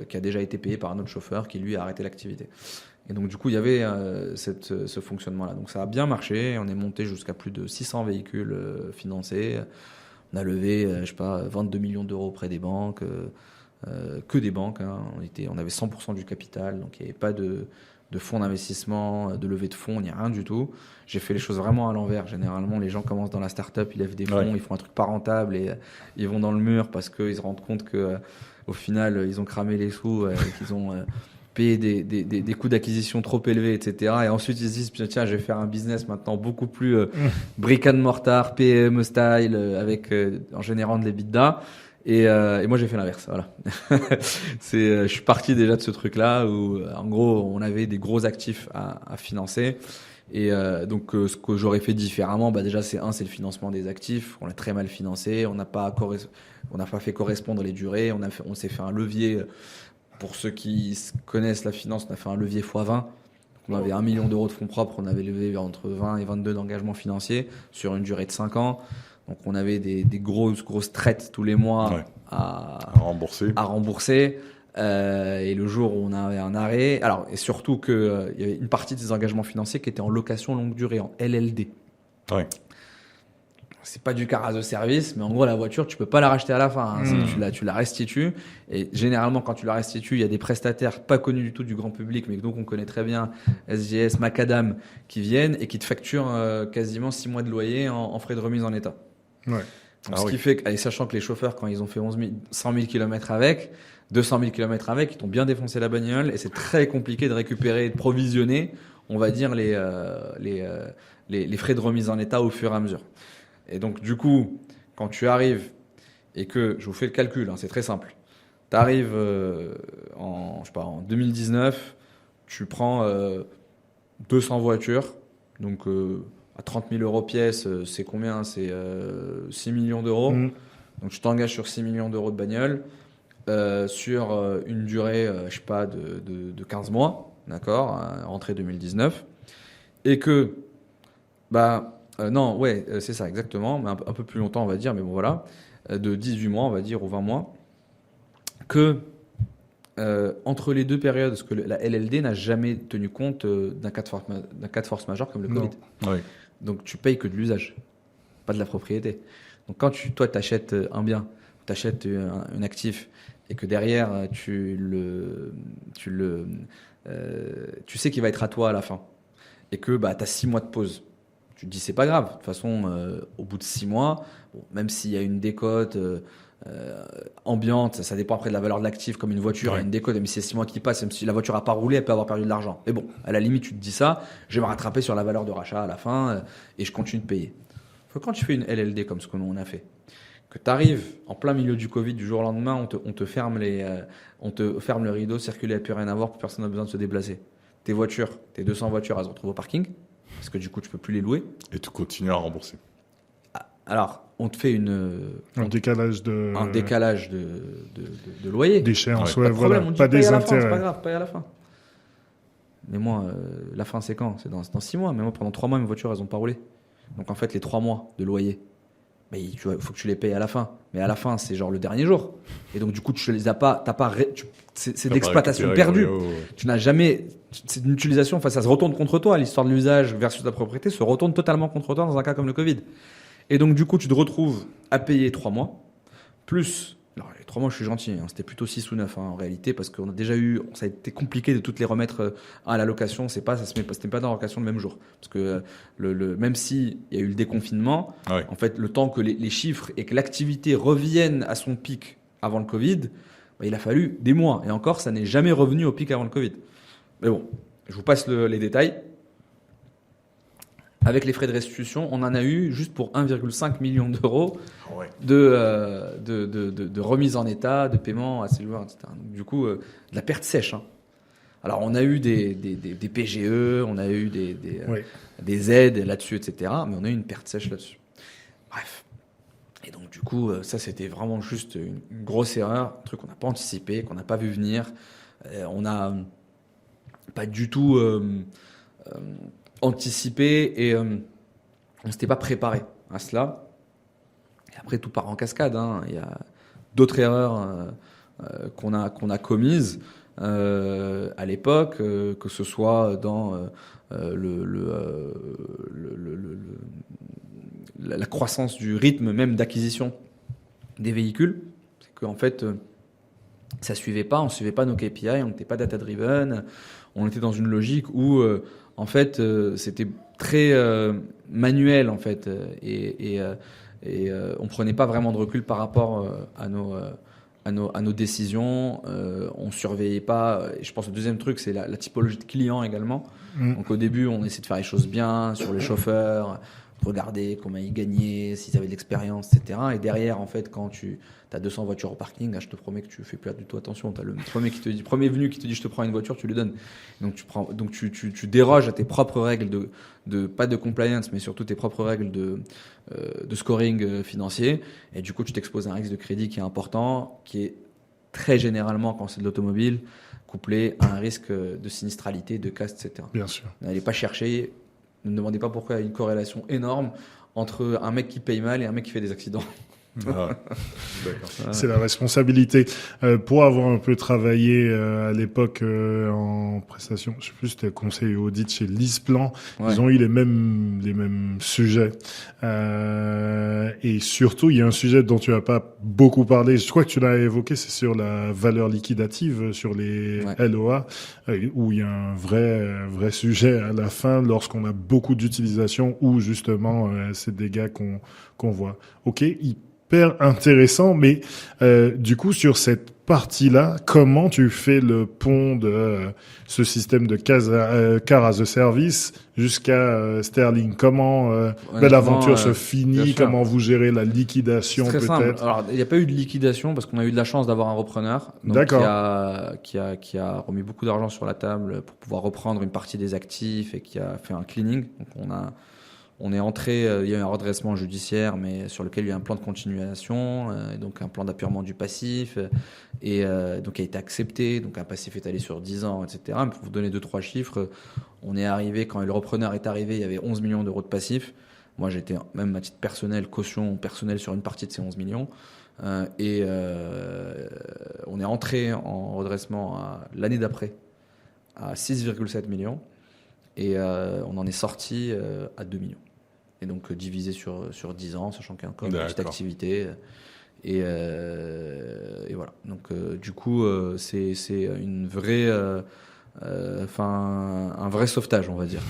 qui a déjà été payée par un autre chauffeur qui lui a arrêté l'activité. Et donc du coup il y avait ce fonctionnement-là. Donc ça a bien marché, on est monté jusqu'à plus de 600 véhicules financés. On a levé, je sais pas, 22 millions d'euros auprès des banques, que des banques. Hein. On avait 100% du capital, donc il n'y avait pas de fonds d'investissement, de levée de fonds, il n'y a rien du tout. J'ai fait les choses vraiment à l'envers. Généralement, les gens commencent dans la start-up, ils lèvent des fonds, ils font un truc pas rentable et ils vont dans le mur parce qu'ils se rendent compte que au final, ils ont cramé les sous, qu'ils ont payer des coûts d'acquisition trop élevés, etc. Et ensuite, ils se disent, tiens, je vais faire un business maintenant beaucoup plus brick and mortar, PME style, avec en générant de l'EBITDA. Et moi, j'ai fait l'inverse. Voilà. Je suis parti déjà de ce truc-là où, en gros, on avait des gros actifs à financer. Et donc, ce que j'aurais fait différemment, déjà, c'est le financement des actifs. On l'a très mal financé. On n'a pas fait correspondre les durées. On s'est fait un levier. Pour ceux qui connaissent la finance, on a fait un levier x20. On avait 1 million d'euros de fonds propres, on avait levé entre 20 et 22 d'engagements financiers sur une durée de 5 ans. Donc on avait des grosses traites tous les mois à rembourser. Et le jour où on avait un arrêt, et surtout qu'il y avait une partie de ces engagements financiers qui étaient en location longue durée, en LLD. Ouais. C'est pas du car as a service, mais en gros, la voiture, tu peux pas la racheter à la fin. Hein. Tu la restitues. Et généralement, quand tu la restitues, il y a des prestataires pas connus du tout du grand public, mais donc on connaît très bien, SGS, Macadam, qui viennent et qui te facturent quasiment 6 mois de loyer en frais de remise en état. Ouais. Donc, ce qui fait que, sachant que les chauffeurs, quand ils ont fait 100 000 km avec, 200 000 km avec, ils t'ont bien défoncé la bagnole et c'est très compliqué de récupérer et de provisionner, on va dire, les frais de remise en état au fur et à mesure. Et donc, du coup, quand tu arrives et que, je vous fais le calcul, hein, c'est très simple. Tu arrives en 2019, tu prends 200 voitures, donc à 30 000 euros pièce, c'est combien? C'est 6 millions d'euros. Donc, tu t'engages sur 6 millions d'euros de bagnole sur une durée, de 15 mois, d'accord, rentrée 2019. Et que, c'est ça, exactement, mais un peu plus longtemps, on va dire, mais bon, voilà, de 18 mois, on va dire, ou 20 mois, que entre les deux périodes, parce que la LLD n'a jamais tenu compte d'un cas de force majeure comme le Covid. Oui. Donc, tu payes que de l'usage, pas de la propriété. Donc, quand toi, tu achètes un bien, tu achètes un actif, et que derrière, tu sais qu'il va être à toi à la fin, et que tu as 6 mois de pause. Tu te dis, c'est pas grave. De toute façon, au bout de 6 mois, même s'il y a une décote ambiante, ça dépend après de la valeur de l'actif, comme une voiture, il y a une décote, même si c'est 6 mois qui passent, même si la voiture n'a pas roulé, elle peut avoir perdu de l'argent. Mais bon, à la limite, tu te dis ça, je vais me rattraper sur la valeur de rachat à la fin et je continue de payer. Quand tu fais une LLD comme ce que nous on a fait, que tu arrives en plein milieu du Covid, du jour au lendemain, on te ferme le rideau, circuler, il n'y a plus rien à voir, personne n'a besoin de se déplacer. Tes 200 voitures, elles se retrouvent au parking, parce que du coup, tu peux plus les louer. Et tu continues à rembourser. Alors, on te fait un décalage de loyer. D'échéance, voilà, pas des intérêts. C'est pas grave, paye à la fin. Mais moi, la fin, c'est quand? C'est dans 6 mois. Mais moi, pendant 3 mois, mes voitures, elles n'ont pas roulé. Donc, en fait, les 3 mois de loyer, il faut que tu les payes à la fin. Mais à la fin, c'est genre le dernier jour. Et donc, du coup, tu les as pas, c'est d'exploitation perdue. Tu n'as jamais, c'est une utilisation, ça se retourne contre toi. L'histoire de l'usage versus la propriété se retourne totalement contre toi dans un cas comme le Covid. Et donc, du coup, tu te retrouves à payer 3 mois, plus, alors les 3 mois, je suis gentil, hein, c'était plutôt 6 ou 9 en réalité, parce qu'on a déjà ça a été compliqué de toutes les remettre à la location, c'était pas dans la location le même jour. Parce que même s'il y a eu le déconfinement, en fait, le temps que les chiffres et que l'activité revienne à son pic avant le Covid, il a fallu des mois. Et encore, ça n'est jamais revenu au pic avant le Covid. Mais bon, je vous passe les détails. avec les frais de restitution, on en a eu juste pour 1,5 million d'euros Ouais. de remise en état, de paiement à ces loueurs, etc. Donc, du coup, de la perte sèche. Hein. Alors, on a eu des PGE, on a eu des aides là-dessus, etc. Mais on a eu une perte sèche là-dessus. Bref. Et donc, du coup, ça, c'était vraiment juste une grosse erreur, un truc qu'on n'a pas anticipé, qu'on n'a pas vu venir. On n'a pas du tout anticipé et on ne s'était pas préparé à cela. Et après, tout part en cascade. Hein. Il y a d'autres erreurs qu'on a commises à l'époque, que ce soit dans la croissance du rythme même d'acquisition des véhicules. C'est qu'en fait, ça suivait pas, on suivait pas nos KPI, on n'était pas data-driven, on était dans une logique où, en fait, c'était très manuel, en fait, et on prenait pas vraiment de recul par rapport à nos décisions, on surveillait pas. Et je pense que le deuxième truc, c'est la typologie de clients également. Donc au début, on essaie de faire les choses bien sur les chauffeurs, regarder comment ils gagnaient, s'ils avaient de l'expérience, etc. Et derrière, en fait, quand tu as 200 voitures au parking, là, je te promets que tu fais plus du tout attention. Tu as le premier venu qui te dit je te prends une voiture, tu lui donnes. Donc tu déroges à tes propres règles pas de compliance, mais surtout tes propres règles de scoring financier. Et du coup, tu t'exposes à un risque de crédit qui est important, qui est très généralement, quand c'est de l'automobile, couplé à un risque de sinistralité, de casse, etc. Bien sûr. N'allez pas chercher. Ne me demandez pas pourquoi il y a une corrélation énorme entre un mec qui paye mal et un mec qui fait des accidents. Ah, d'accord. C'est la responsabilité. Pour avoir un peu travaillé à l'époque en prestation, je sais plus, c'était conseil audit chez LeasePlan. Ouais. Ils ont eu les mêmes sujets. Et surtout, il y a un sujet dont tu n'as pas beaucoup parlé. Je crois que tu l'as évoqué, c'est sur la valeur liquidative, sur les LOA, où il y a un vrai sujet à la fin lorsqu'on a beaucoup d'utilisation ou justement ces dégâts qu'on voit. Ok, hyper intéressant, mais du coup sur cette partie-là, comment tu fais le pont de ce système de car as a service jusqu'à Sterling? Comment l'aventure se finit? Comment vous gérez la liquidation peut-être? peut-être? Alors il n'y a pas eu de liquidation parce qu'on a eu de la chance d'avoir un repreneur qui a remis beaucoup d'argent sur la table pour pouvoir reprendre une partie des actifs et qui a fait un cleaning. Donc on est entré, il y a eu un redressement judiciaire, mais sur lequel il y a eu un plan de continuation, donc un plan d'appurement du passif, et donc a été accepté. Donc un passif est allé sur 10 ans, etc. Mais pour vous donner 2-3 chiffres, on est arrivé, quand le repreneur est arrivé, il y avait 11 millions d'euros de passif. Moi, j'étais même à titre personnel, caution personnelle sur une partie de ces 11 millions. On est entré en redressement l'année d'après à 6,7 millions. Et on en est sorti à 2 millions. Et donc divisé sur 10 ans, sachant qu'il y a encore une petite activité. Et voilà. Donc du coup, c'est une vraie, un vrai sauvetage, on va dire.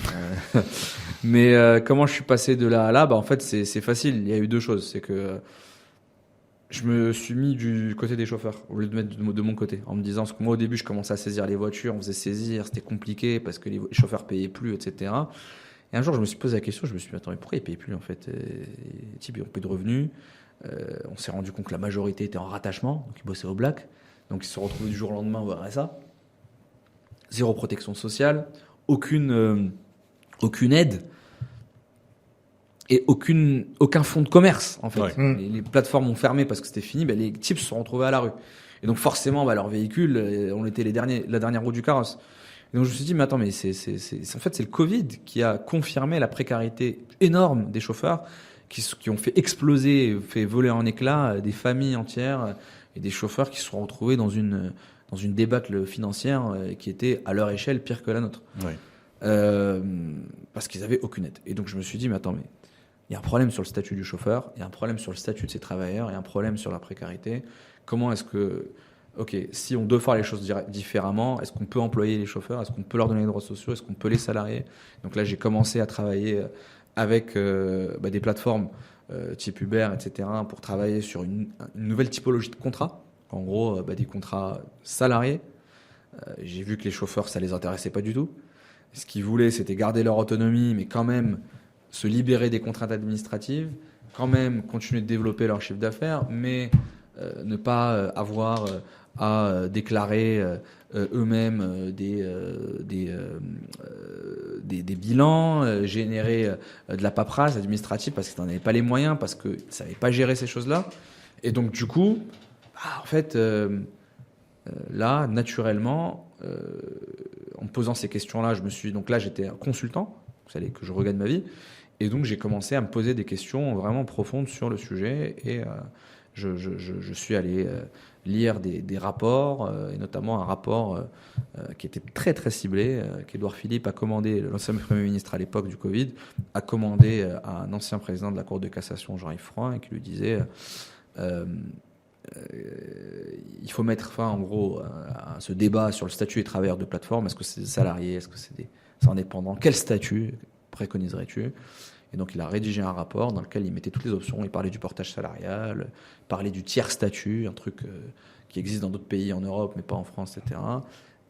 Mais comment je suis passé de là à là? En fait, c'est facile. Il y a eu deux choses. C'est que je me suis mis du côté des chauffeurs au lieu de mettre de mon côté, en me disant, parce que moi au début je commençais à saisir les voitures, on faisait saisir, c'était compliqué parce que les chauffeurs payaient plus, etc. Et un jour je me suis posé la question, je me suis dit attends, mais pourquoi ils payent plus en fait? Les types ils ont plus de revenus. On s'est rendu compte que la majorité était en rattachement, donc ils bossaient au black, donc ils se sont retrouvés du jour au lendemain au RSA. Zéro protection sociale, aucune aide. Et aucun fonds de commerce, en fait. Ouais. Les plateformes ont fermé parce que c'était fini, les types se sont retrouvés à la rue. Et donc, forcément, leur véhicule, on était la dernière roue du carrosse. Et donc, je me suis dit, mais attends, mais en fait, c'est le Covid qui a confirmé la précarité énorme des chauffeurs qui ont fait exploser, fait voler en éclats des familles entières et des chauffeurs qui se sont retrouvés dans une débâcle financière qui était, à leur échelle, pire que la nôtre. Ouais. Parce qu'ils avaient aucune aide. Et donc, je me suis dit, mais attends, mais il y a un problème sur le statut du chauffeur, il y a un problème sur le statut de ses travailleurs, il y a un problème sur la précarité. Comment est-ce que, si on doit faire les choses différemment, est-ce qu'on peut employer les chauffeurs? Est-ce qu'on peut leur donner des droits sociaux? Est-ce qu'on peut les salarier? Donc là, j'ai commencé à travailler avec des plateformes type Uber, etc., pour travailler sur une nouvelle typologie de contrat. En gros, des contrats salariés. J'ai vu que les chauffeurs, ça les intéressait pas du tout. Ce qu'ils voulaient, c'était garder leur autonomie, mais quand même se libérer des contraintes administratives, quand même continuer de développer leur chiffre d'affaires, mais ne pas avoir à déclarer eux-mêmes des bilans, générer de la paperasse administrative parce qu'ils n'en avaient pas les moyens, parce qu'ils ne savaient pas gérer ces choses-là. Et donc, du coup, en fait, là, naturellement, en me posant ces questions-là, donc là, j'étais un consultant, il fallait que je regagne ma vie. Et donc, j'ai commencé à me poser des questions vraiment profondes sur le sujet. Et je suis allé lire des rapports, et notamment un rapport qui était très, très ciblé, qu'Édouard Philippe a commandé, l'ancien Premier ministre à l'époque du Covid, a commandé à un ancien président de la Cour de cassation, Jean-Yves Frouin, et qui lui disait il faut mettre fin, en gros, à ce débat sur le statut des travailleurs de plateforme. Est-ce que c'est des salariés? Est-ce que c'est des indépendants? Quel statut préconiserais-tu? Et donc, il a rédigé un rapport dans lequel il mettait toutes les options. Il parlait du portage salarial, il parlait du tiers statut, un truc qui existe dans d'autres pays en Europe, mais pas en France, etc.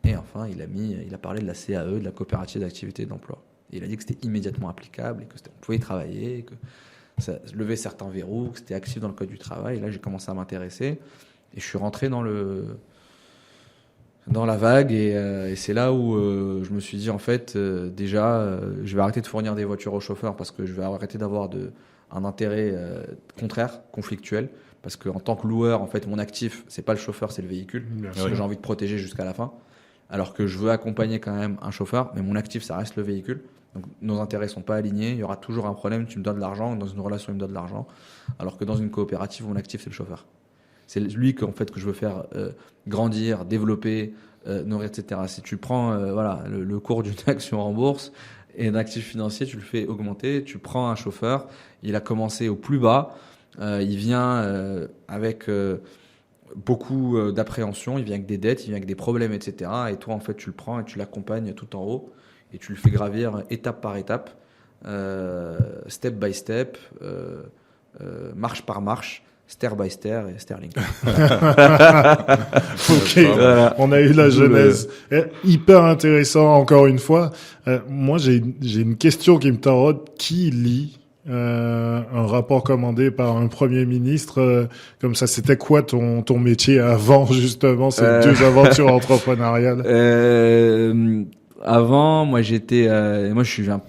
Et enfin, il a parlé de la CAE, de la coopérative d'activité et d'emploi. Et il a dit que c'était immédiatement applicable et que on pouvait y travailler, que ça levait certains verrous, que c'était actif dans le code du travail. Et là, j'ai commencé à m'intéresser et je suis rentré dans la vague et c'est là où je me suis dit en fait déjà je vais arrêter de fournir des voitures aux chauffeurs parce que je vais arrêter d'avoir un intérêt contraire, conflictuel, parce que en tant que loueur en fait mon actif c'est pas le chauffeur, c'est le véhicule que j'ai envie de protéger jusqu'à la fin, alors que je veux accompagner quand même un chauffeur, mais mon actif ça reste le véhicule. Donc nos intérêts sont pas alignés, il y aura toujours un problème, tu me donnes de l'argent, dans une relation il me donne de l'argent, alors que dans une coopérative mon actif c'est le chauffeur. C'est lui que je veux faire grandir, développer, nourrir, etc. Si tu prends le cours d'une action en bourse et un actif financier, tu le fais augmenter. Tu prends un chauffeur, il a commencé au plus bas, il vient avec beaucoup d'appréhension, il vient avec des dettes, il vient avec des problèmes, etc. Et toi, en fait, tu le prends et tu l'accompagnes tout en haut et tu le fais gravir étape par étape, step by step, marche par marche. Stair by stair et Sterling. Ok, voilà. On a eu la genèse. Hyper intéressant, encore une fois. Moi, j'ai une question qui me taraude. Qui lit un rapport commandé par un Premier ministre comme ça? C'était quoi ton métier avant, justement, ces deux aventures entrepreneuriales? Avant, moi j'ai un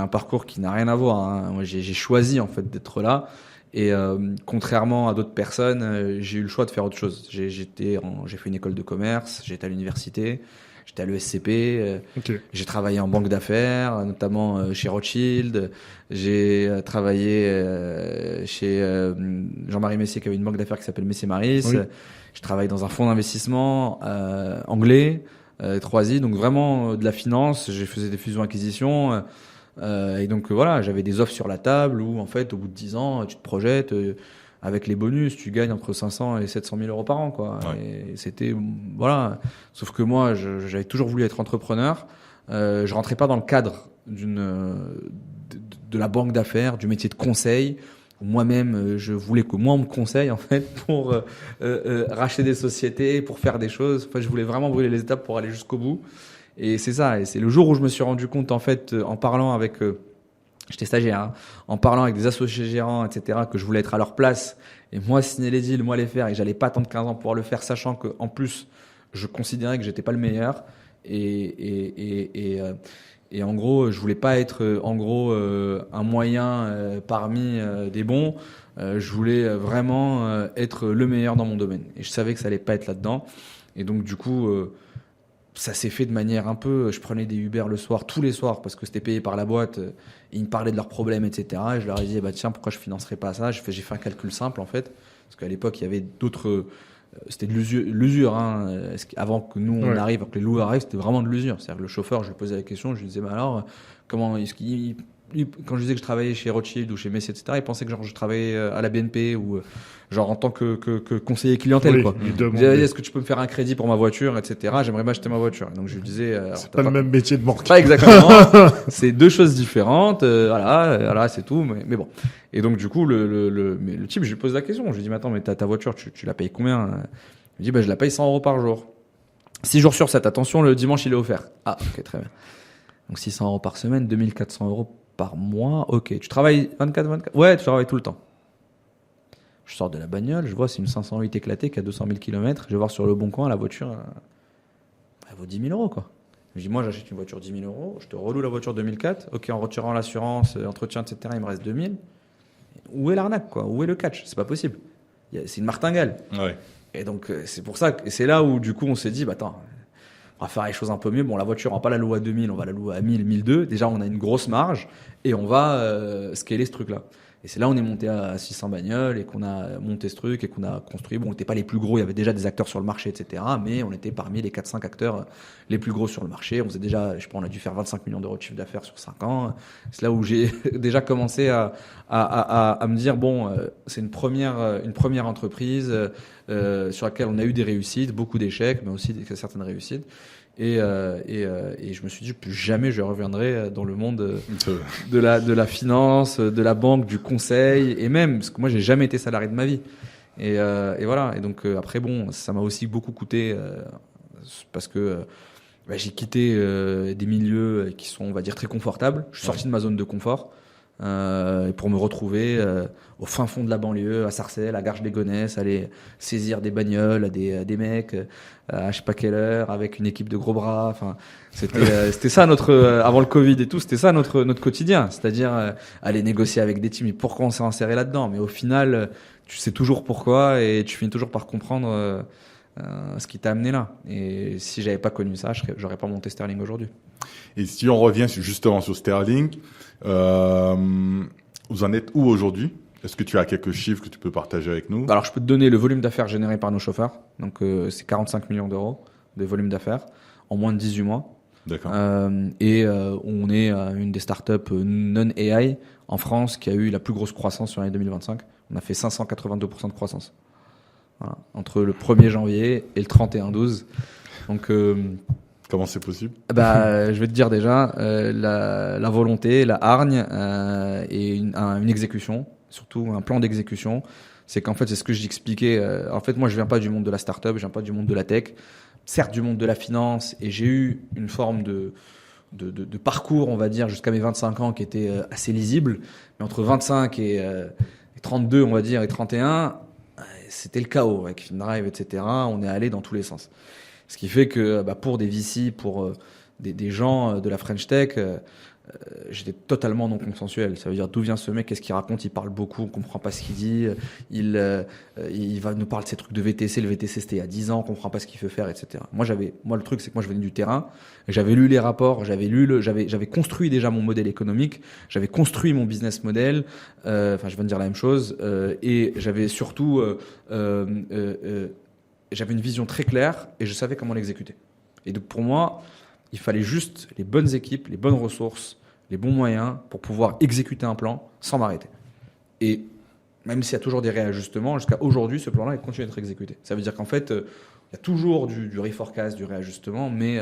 parcours qui n'a rien à voir. Hein. Moi, j'ai choisi en fait d'être là. Et contrairement à d'autres personnes, j'ai eu le choix de faire autre chose. J'ai fait une école de commerce, j'ai été à l'université, j'étais à l'ESCP, okay. J'ai travaillé en banque d'affaires, notamment chez Rothschild. J'ai travaillé chez Jean-Marie Messier qui avait une banque d'affaires qui s'appelle Messier-Maris. Oui. Je travaille dans un fonds d'investissement anglais, 3i, donc vraiment de la finance. J'ai fait des fusions-acquisitions. Et donc voilà, j'avais des offres sur la table où en fait au bout de 10 ans tu te projettes avec les bonus, tu gagnes entre 500 et 700 000 euros par an quoi. Ouais. Et c'était voilà. Sauf que moi j'avais toujours voulu être entrepreneur. Je rentrais pas dans le cadre de la banque d'affaires, du métier de conseil. Moi-même, je voulais que moi on me conseille en fait pour racheter des sociétés, pour faire des choses. Enfin, je voulais vraiment brûler les étapes pour aller jusqu'au bout. Et c'est ça, et c'est le jour où je me suis rendu compte, en fait, en parlant avec, j'étais stagiaire, hein, en parlant avec des associés gérants, etc., que je voulais être à leur place, et moi signer les deals, moi les faire, et que j'allais pas attendre 15 ans pour pouvoir le faire, sachant que en plus, je considérais que j'étais pas le meilleur, et en gros, je voulais pas être, un moyen parmi des bons, je voulais vraiment être le meilleur dans mon domaine, et je savais que ça allait pas être là-dedans, et donc du coup, ça s'est fait de manière un peu... Je prenais des Uber le soir, tous les soirs, parce que c'était payé par la boîte. Et ils me parlaient de leurs problèmes, etc. Et je leur ai dit, tiens, pourquoi je financerais pas ça? J'ai fait un calcul simple, en fait. Parce qu'à l'époque, il y avait d'autres... C'était de l'usure. Hein. Avant que nous, on arrive, avant que les loueurs arrivent, c'était vraiment de l'usure. C'est-à-dire que le chauffeur, je lui posais la question, je lui disais, alors, comment est-ce qu'il... Quand je disais que je travaillais chez Rothschild ou chez Messier, etc., il pensait que je travaillais à la BNP ou en tant que conseiller clientèle. Quoi. Il me disait, est-ce que tu peux me faire un crédit pour ma voiture, etc. J'aimerais m'acheter ma voiture. Donc je lui disais, c'est pas le même métier de banquier. Pas exactement. C'est deux choses différentes. Voilà, c'est tout. Mais bon. Et donc du coup, le type, je lui pose la question. Je lui dis, mais attends, mais ta voiture, tu la payes combien? Il me dit, je la paye 100 euros par jour. 6 jours sur 7. Attention, le dimanche, il est offert. Ah, ok, très bien. Donc 600 euros par semaine, 2400 euros par mois. Ok, tu travailles 24? Ouais, tu travailles tout le temps. Je sors de la bagnole, je vois c'est une 508 éclatée qui a 200 000 km. Je vais voir sur le bon coin, la voiture, elle vaut 10 000 euros, quoi. Je dis, moi, j'achète une voiture 10 000 euros, je te reloue la voiture 2004. Ok, en retirant l'assurance, entretien, etc., il me reste 2 000. Où est l'arnaque, quoi? Où est le catch? C'est pas possible. C'est une martingale. Ouais. Et donc, c'est pour ça que c'est là où, du coup, on s'est dit, bah, attends, on va faire les choses un peu mieux. Bon, la voiture, on va pas la louer à 2000, on va la louer à 1000, 1002. Déjà, on a une grosse marge et on va scaler ce truc-là. Et c'est là où on est monté à 600 bagnoles et qu'on a monté ce truc et qu'on a construit. Bon, on n'était pas les plus gros, il y avait déjà des acteurs sur le marché, etc. Mais on était parmi les 4-5 acteurs les plus gros sur le marché. On faisait déjà, je sais pas, on a dû faire 25 millions d'euros de chiffre d'affaires sur 5 ans. C'est là où j'ai déjà commencé à me dire, bon, c'est une première entreprise sur laquelle on a eu des réussites, beaucoup d'échecs, mais aussi certaines réussites. Et je me suis dit, plus jamais je reviendrai dans le monde de la finance, de la banque, du conseil, et même, parce que moi, j'ai jamais été salarié de ma vie. Et voilà. Et donc, après, bon, ça m'a aussi beaucoup coûté, parce que j'ai quitté des milieux qui sont, on va dire, très confortables. Je suis sorti de ma zone de confort. Pour me retrouver au fin fond de la banlieue, à Sarcelles, à Garges-les-Gonesse, aller saisir des bagnoles à des mecs à je sais pas quelle heure avec une équipe de gros bras. Enfin, c'était ça notre avant le Covid et tout, c'était ça notre quotidien, c'est-à-dire aller négocier avec des teams. Et pourquoi on s'est inséré là-dedans? Mais au final, tu sais toujours pourquoi et tu finis toujours par comprendre ce qui t'a amené là. Et si j'avais pas connu ça, j'aurais pas monté Sterling aujourd'hui. Et si on revient justement sur Sterling, vous en êtes où aujourd'hui? Est-ce que tu as quelques chiffres que tu peux partager avec nous? Alors, je peux te donner le volume d'affaires généré par nos chauffeurs. Donc, c'est 45 millions d'euros de volume d'affaires en moins de 18 mois. D'accord. On est une des startups non-AI en France qui a eu la plus grosse croissance sur l'année 2025. On a fait 582% de croissance. Voilà. Entre le 1er janvier et le 31/12. Donc, comment c'est possible? Je vais te dire déjà la volonté, la hargne et une exécution, surtout un plan d'exécution. C'est qu'en fait, c'est ce que j'expliquais. En fait, moi, je viens pas du monde de la start-up, je viens pas du monde de la tech, certes du monde de la finance, et j'ai eu une forme de parcours, on va dire, jusqu'à mes 25 ans qui était assez lisible. Mais entre 25 et 32, on va dire, et 31, c'était le chaos avec FinDrive, etc. On est allé dans tous les sens. Ce qui fait que pour des VC, pour des gens de la French Tech, j'étais totalement non consensuel. Ça veut dire d'où vient ce mec, qu'est-ce qu'il raconte, il parle beaucoup, on comprend pas ce qu'il dit, il va nous parler de ces trucs de VTC, le VTC c'était il y a 10 ans, on comprend pas ce qu'il veut faire, etc. Moi le truc c'est que moi je venais du terrain, j'avais lu les rapports, j'avais construit déjà mon modèle économique, j'avais construit mon business model, je viens de dire la même chose, et j'avais surtout j'avais une vision très claire et je savais comment l'exécuter. Et donc pour moi, il fallait juste les bonnes équipes, les bonnes ressources, les bons moyens pour pouvoir exécuter un plan sans m'arrêter. Et même s'il y a toujours des réajustements, jusqu'à aujourd'hui, ce plan-là continue d'être exécuté. Ça veut dire qu'en fait, il y a toujours du reforecast, du réajustement, mais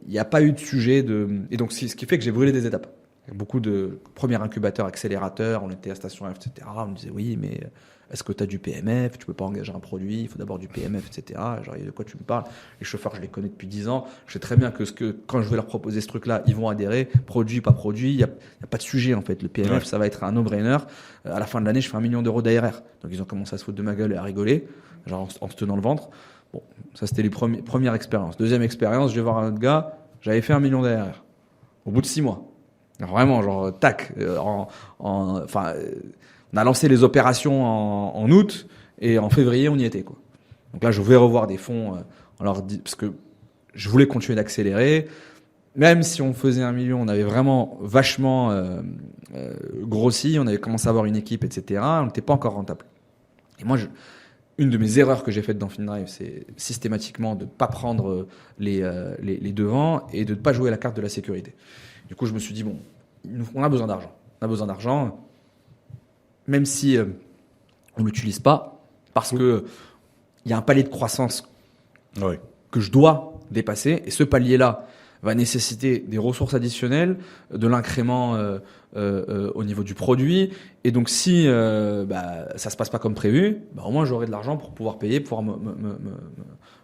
il n'y a pas eu de sujet de... Et donc, c'est ce qui fait que j'ai brûlé des étapes. Il y a beaucoup de premiers incubateurs, accélérateurs, on était à Station F, etc. On me disait, oui, mais... Est-ce que tu as du PMF? Tu peux pas engager un produit, il faut d'abord du PMF, etc. Genre, de quoi tu me parles? Les chauffeurs, je les connais depuis 10 ans. Je sais très bien que quand je vais leur proposer ce truc-là, ils vont adhérer. Produit, pas produit, il y a pas de sujet en fait. Le PMF, ça va être un no-brainer. À la fin de l'année, je fais 1 million d'euros d'ARR. Donc ils ont commencé à se foutre de ma gueule et à rigoler, genre en se tenant le ventre. Bon, ça c'était les premières expériences. Deuxième expérience, je vais voir un autre gars, j'avais fait 1 million d'ARR au bout de 6 mois. Alors, vraiment, genre tac, on a lancé les opérations en août et en février, on y était, quoi. Donc là, je vais revoir des fonds, parce que je voulais continuer d'accélérer. Même si on faisait 1 million, on avait vraiment vachement grossi, on avait commencé à avoir une équipe, etc. On n'était pas encore rentable. Et moi, une de mes erreurs que j'ai faites dans FinDrive, c'est systématiquement de ne pas prendre les devants et de ne pas jouer la carte de la sécurité. Du coup, je me suis dit, bon, on a besoin d'argent. On a besoin d'argent. Même si on ne l'utilise pas, parce que il y a un palier de croissance que je dois dépasser, et ce palier-là va nécessiter des ressources additionnelles, de l'incrément au niveau du produit, et donc si ça se passe pas comme prévu, au moins j'aurai de l'argent pour pouvoir payer, pouvoir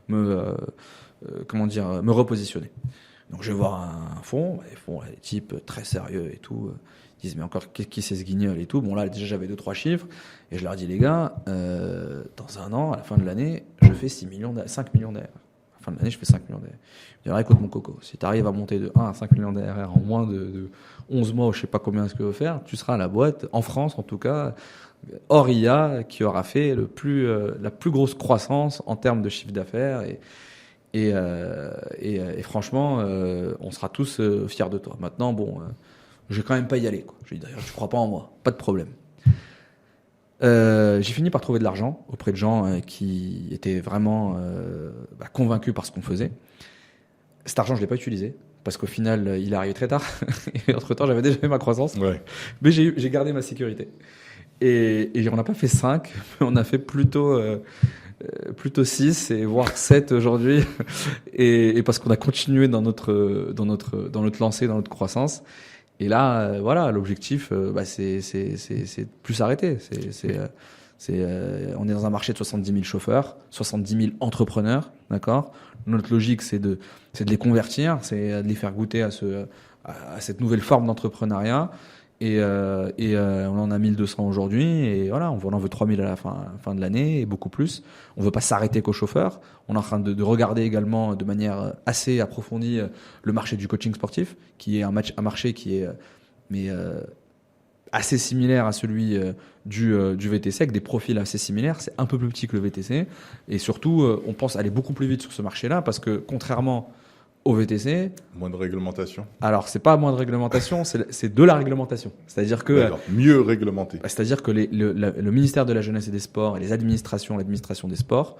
me repositionner. Donc je vais voir un fonds, les fonds, les types très sérieux et tout, ils disent mais encore qui c'est ce guignol et tout. Bon là déjà j'avais 2-3 chiffres et je leur dis les gars, dans un an, à la fin de l'année, je fais 5 millions d'ARR. À la fin de l'année, je fais 5 millions d'ARR. Je dis alors écoute mon coco, si tu arrives à monter de 1 à 5 millions d'ARR en moins de 11 mois ou je sais pas combien ce que tu veux faire, tu seras à la boîte, en France en tout cas, hors IA, qui aura fait la plus grosse croissance en termes de chiffre d'affaires et franchement, on sera tous fiers de toi. Maintenant, bon, je vais quand même pas y aller, quoi. Je dis d'ailleurs, tu crois pas en moi, pas de problème. J'ai fini par trouver de l'argent auprès de gens qui étaient vraiment convaincus par ce qu'on faisait. Cet argent, je l'ai pas utilisé parce qu'au final, il est arrivé très tard. Et entre-temps, j'avais déjà eu ma croissance. Ouais. Mais j'ai gardé ma sécurité. Et on n'a pas fait 5, mais on a fait plutôt 6 et voire 7 aujourd'hui. Et parce qu'on a continué dans notre lancée, dans notre croissance. Et là, voilà, l'objectif, c'est de plus s'arrêter. On est dans un marché de 70 000 chauffeurs, 70 000 entrepreneurs, d'accord. Notre logique, c'est de les convertir, c'est de les faire goûter à cette nouvelle forme d'entrepreneuriat. Et on en a 1200 aujourd'hui, et voilà, on en veut 3000 à la fin de l'année, et beaucoup plus. On veut pas s'arrêter qu'aux chauffeurs. On est en train de regarder également de manière assez approfondie le marché du coaching sportif, qui est un marché qui est assez similaire à celui du VTC, avec des profils assez similaires. C'est un peu plus petit que le VTC, et surtout, on pense aller beaucoup plus vite sur ce marché-là, parce que contrairement au VTC. Moins de réglementation. Alors, c'est pas moins de réglementation, c'est de la réglementation. C'est-à-dire que. Mieux réglementé. C'est-à-dire que le ministère de la Jeunesse et des Sports et l'administration des sports,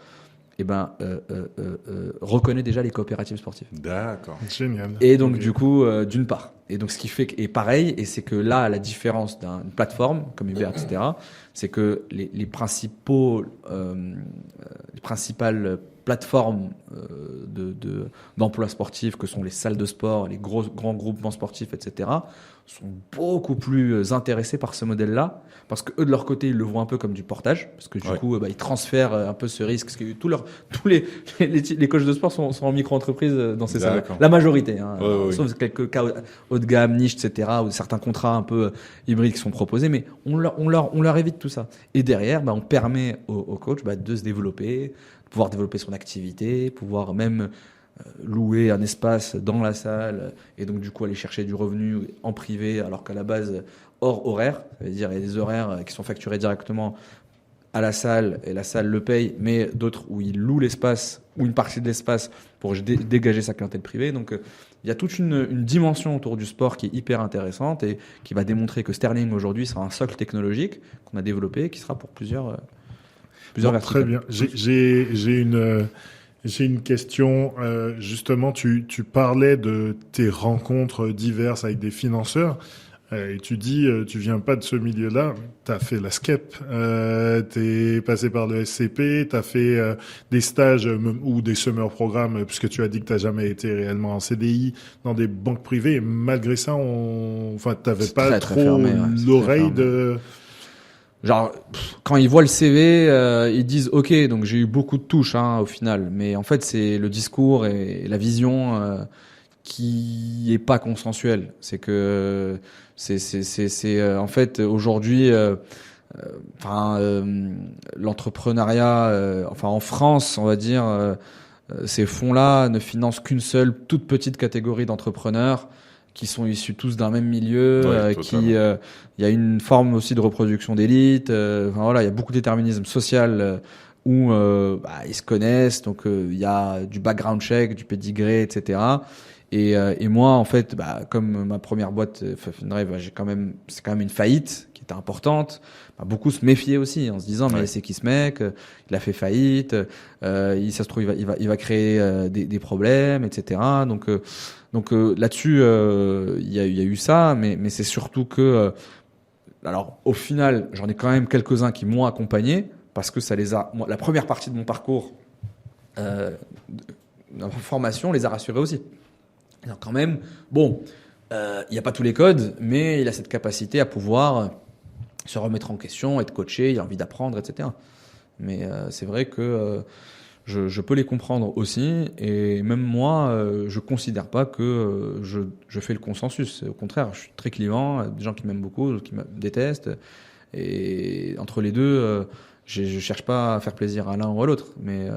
reconnaît déjà les coopératives sportives. D'accord. Génial. Et donc, du coup, d'une part. Et donc, ce qui fait et pareil, et c'est que là, la différence d'une plateforme comme Uber, etc., c'est que les principales plateformes d'emploi sportif, que sont les salles de sport, les grands groupements sportifs, etc., sont beaucoup plus intéressés par ce modèle-là, parce que eux de leur côté, ils le voient un peu comme du portage, parce que du coup, ils transfèrent un peu ce risque, parce que tous les coachs de sport sont en micro-entreprise dans ces salles. La majorité, sauf quelques cas haut de gamme, niche, etc., ou certains contrats un peu hybrides qui sont proposés, mais on leur évite tout ça. Et derrière, on permet aux coachs de se développer, pouvoir développer son activité, pouvoir même louer un espace dans la salle et donc du coup aller chercher du revenu en privé, alors qu'à la base hors horaire, c'est-à-dire il y a des horaires qui sont facturés directement à la salle et la salle le paye, mais d'autres où il loue l'espace ou une partie de l'espace pour dégager sa clientèle privée. Donc il y a toute une dimension autour du sport qui est hyper intéressante et qui va démontrer que Sterling aujourd'hui sera un socle technologique qu'on a développé qui sera pour plusieurs verticales. Très bien. J'ai une question. Justement, tu parlais de tes rencontres diverses avec des financeurs. Et tu dis, tu viens pas de ce milieu-là. T'as fait la SCEP, t'es passé par le SCP, t'as fait des stages ou des summer programmes, puisque tu as dit que t'as jamais été réellement en CDI dans des banques privées. Et malgré ça, t'avais pas trop fermé, l'oreille de. Genre, quand ils voient le CV, ils disent OK, donc j'ai eu beaucoup de touches au final. Mais en fait, c'est le discours et la vision qui est pas consensuel. C'est que en fait aujourd'hui, l'entrepreneuriat, en France, on va dire, ces fonds-là ne financent qu'une seule toute petite catégorie d'entrepreneurs qui sont issus tous d'un même milieu, il y a une forme aussi de reproduction d'élite. Il y a beaucoup de déterminisme social où ils se connaissent, donc il y a du background check, du pedigree, etc. Et moi, en fait, comme ma première boîte, Fundrive, c'est quand même une faillite qui était importante. Beaucoup se méfiaient aussi en se disant mais c'est qui ce mec, il a fait faillite, ça se trouve il va créer des problèmes, etc. Donc là-dessus, il y a eu ça, mais c'est surtout que, alors au final, j'en ai quand même quelques-uns qui m'ont accompagné parce que ça les a. Moi, la première partie de mon parcours, de formation, les a rassurés aussi. Alors quand même, il n'y a pas tous les codes, mais il a cette capacité à pouvoir se remettre en question, être coaché, il a envie d'apprendre, etc. Mais c'est vrai que je peux les comprendre aussi. Et même moi, je considère pas que je fais le consensus. Au contraire, je suis très clivant. Des gens qui m'aiment beaucoup, d'autres qui me détestent. Et entre les deux, je cherche pas à faire plaisir à l'un ou à l'autre. Mais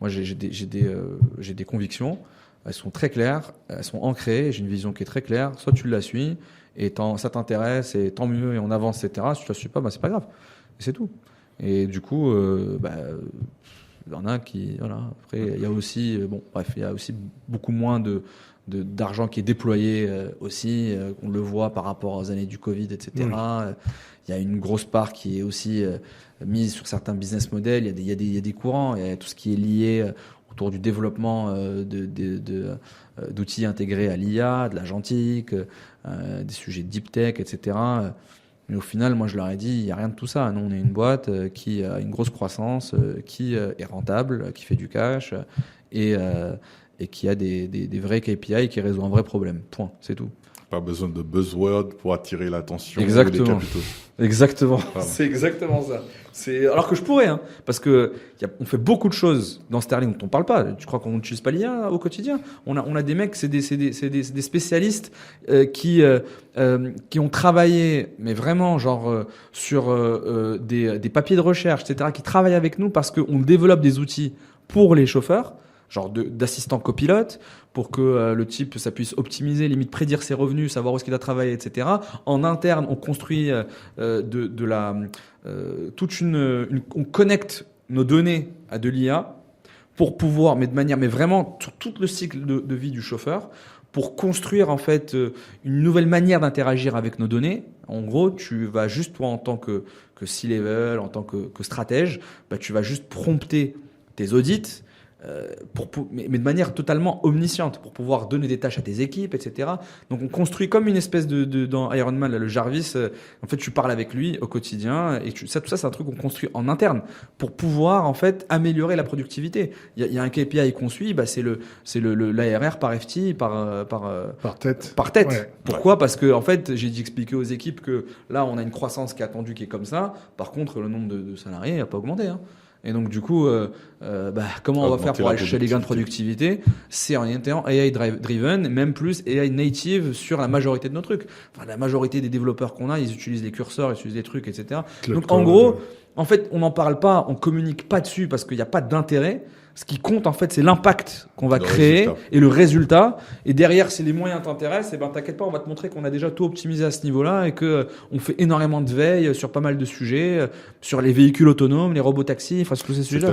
moi, j'ai des convictions. Elles sont très claires, elles sont ancrées. J'ai une vision qui est très claire. Soit tu la suis et ça t'intéresse et tant mieux et on avance, etc. Si tu la suis pas, bah c'est pas grave. Et c'est tout. Et du coup, il y en a qui, voilà. Après, il y a aussi, il y a aussi beaucoup moins d'argent qui est déployé aussi. On le voit par rapport aux années du Covid, etc. Oui. Il y a une grosse part qui est aussi mise sur certains business models. Il y a des courants. Il y a tout ce qui est lié autour du développement d'outils intégrés à l'IA, de l'agentique, des sujets de deep tech, etc. Mais au final, moi, je leur ai dit, il n'y a rien de tout ça. Nous, on est une boîte qui a une grosse croissance, qui est rentable, qui fait du cash et qui a des vrais KPI qui résout un vrai problème. Point. C'est tout. Pas besoin de buzzwords pour attirer l'attention des capitaux. Exactement. Pardon. C'est exactement ça. Alors que je pourrais, hein, parce que on fait beaucoup de choses dans Sterling dont on parle pas. Tu crois qu'on n'utilise pas l'IA au quotidien? On a des mecs, c'est des spécialistes qui ont travaillé, mais vraiment genre sur des papiers de recherche, etc., qui travaillent avec nous parce qu'on développe des outils pour les chauffeurs, genre d'assistant copilote, pour que le type, ça puisse optimiser, limite prédire ses revenus, savoir où est-ce qu'il a travaillé, etc. En interne, on construit on connecte nos données à de l'IA pour pouvoir, mais vraiment sur tout le cycle de vie du chauffeur, pour construire en fait une nouvelle manière d'interagir avec nos données. En gros, tu vas juste, toi, en tant que C-level, en tant que stratège, tu vas juste prompter tes audits, mais de manière totalement omnisciente pour pouvoir donner des tâches à tes équipes, etc. Donc on construit comme une espèce dans Iron Man, là, le Jarvis. En fait, tu parles avec lui au quotidien et tout ça, c'est un truc qu'on construit en interne pour pouvoir en fait améliorer la productivité. Il y a un KPI qu'on suit, c'est l'ARR par FT par tête. Ouais. Pourquoi ? Parce que en fait, j'ai expliqué aux équipes que là, on a une croissance qui est attendue, qui est comme ça. Par contre, le nombre de salariés n'a pas augmenté. Hein. Et donc, du coup, comment on va faire pour aller chercher les gains de productivité ? C'est en étant AI driven, même plus AI native sur la majorité de nos trucs. Enfin, la majorité des développeurs qu'on a, ils utilisent les curseurs, ils utilisent des trucs, etc. Donc, en gros, en fait, on n'en parle pas, on communique pas dessus parce qu'il n'y a pas d'intérêt. Ce qui compte, en fait, c'est l'impact qu'on va créer et le résultat. Et derrière, si les moyens t'intéressent, t'inquiète pas, on va te montrer qu'on a déjà tout optimisé à ce niveau-là et que on fait énormément de veille sur pas mal de sujets, sur les véhicules autonomes, les robotaxis, enfin, sur tous ces sujets-là.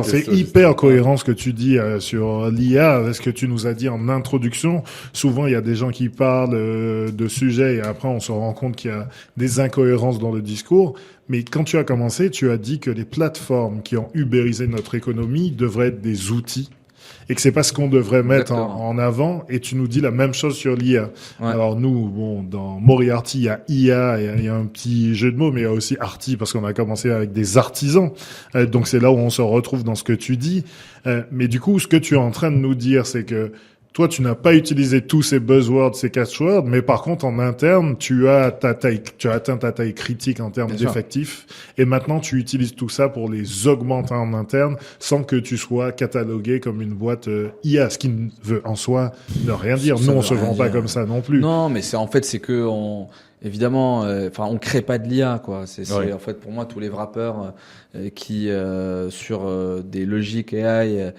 C'est hyper cohérent ce que tu dis sur l'IA, ce que tu nous as dit en introduction. Souvent, il y a des gens qui parlent de sujets et après, on se rend compte qu'il y a des incohérences dans le discours. Mais quand tu as commencé, tu as dit que les plateformes qui ont ubérisé notre économie devraient être des outils et que c'est pas ce qu'on devrait mettre en avant. Et tu nous dis la même chose sur l'IA. Ouais. Alors nous, dans Moriarty, il y a IA, il y a un petit jeu de mots, mais il y a aussi Arty parce qu'on a commencé avec des artisans. Donc c'est là où on se retrouve dans ce que tu dis. Mais du coup, ce que tu es en train de nous dire, c'est que toi, tu n'as pas utilisé tous ces buzzwords, ces catchwords, mais par contre, en interne, tu as atteint ta taille critique en termes d'effectifs. Et maintenant, tu utilises tout ça pour les augmenter en interne sans que tu sois catalogué comme une boîte IA, ce qui ne veut en soi ne rien dire. Nous, on se vend pas comme ça non plus. Non, mais c'est que évidemment, on crée pas de l'IA, quoi. C'est en fait pour moi tous les wrappers qui sur des logiques AI,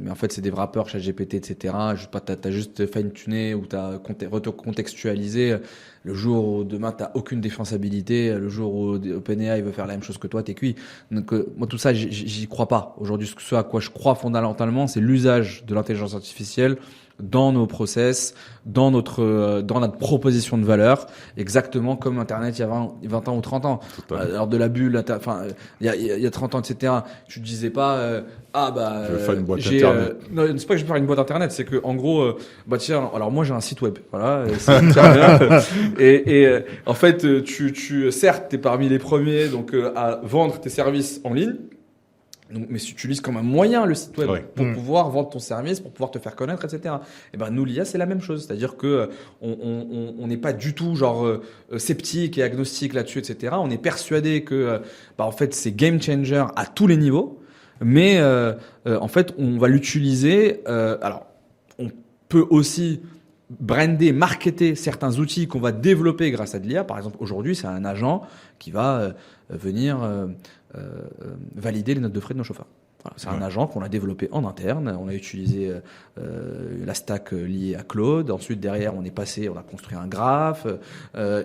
mais en fait c'est des wrappers ChatGPT, etc. T'as juste fine-tuné ou t'as recontextualisé. Le jour où demain t'as aucune défensabilité, le jour où OpenAI veut faire la même chose que toi, t'es cuit. Donc moi tout ça j'y crois pas. Aujourd'hui, ce à quoi je crois fondamentalement, c'est l'usage de l'intelligence artificielle dans nos process, dans notre proposition de valeur, exactement comme Internet il y a 20 ans ou 30 ans. Alors de la bulle, il y a 30 ans, etc. Tu ne disais pas je vais faire une boîte internet. Non, c'est pas que je vais faire une boîte internet, c'est que en gros, tiens, alors moi j'ai un site web, voilà, c'est bien. Et en fait, certes, t'es parmi les premiers donc à vendre tes services en ligne. Donc, mais si tu utilises comme un moyen le site web pour pouvoir vendre ton service, pour pouvoir te faire connaître, etc. Et nous, l'IA, c'est la même chose. C'est-à-dire que on n'est pas du tout sceptique et agnostique là-dessus, etc. On est persuadé que en fait, c'est game changer à tous les niveaux. mais en fait, on va l'utiliser. Alors, on peut aussi brander, marketer certains outils qu'on va développer grâce à de l'IA. Par exemple, aujourd'hui, c'est un agent qui va venir valider les notes de frais de nos chauffeurs. Voilà, c'est un agent qu'on a développé en interne. On a utilisé la stack liée à Claude. Ensuite, derrière, on a construit un graphe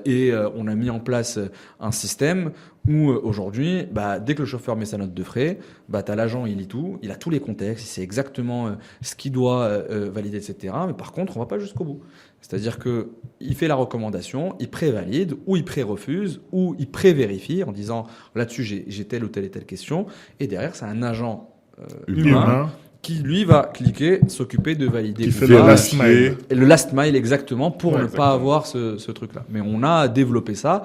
et on a mis en place un système où aujourd'hui, dès que le chauffeur met sa note de frais, t'as l'agent, il lit tout, il a tous les contextes, il sait exactement ce qu'il doit valider, etc. Mais par contre, on va pas jusqu'au bout. C'est-à-dire que il fait la recommandation, il pré-valide, ou il pré-refuse, ou il pré-vérifie en disant là-dessus j'ai telle ou telle et telle question. Et derrière, c'est un agent humain qui lui va cliquer, s'occuper de valider. Qui fait le last mile. Et le last mile exactement pour ne exactement. pas avoir ce truc-là. Mais on a développé ça.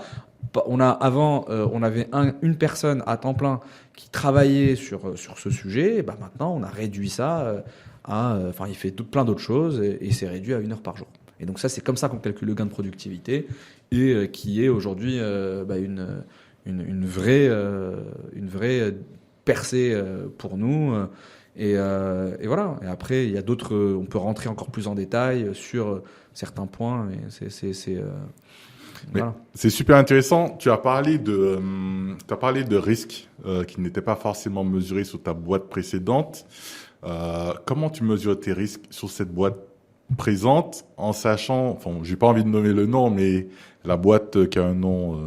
On avait une personne à temps plein qui travaillait sur ce sujet. Et maintenant, on a réduit ça il fait plein d'autres choses et c'est réduit à 1 heure par jour. Et donc ça, c'est comme ça qu'on calcule le gain de productivité et qui est aujourd'hui une vraie percée pour nous. Et voilà. Et après, il y a d'autres. On peut rentrer encore plus en détail sur certains points. Et voilà. C'est super intéressant. Tu as parlé de risques qui n'étaient pas forcément mesurés sur ta boîte précédente. Comment tu mesures tes risques sur cette boîte présente en sachant, j'ai pas envie de nommer le nom, mais la boîte qui a un nom,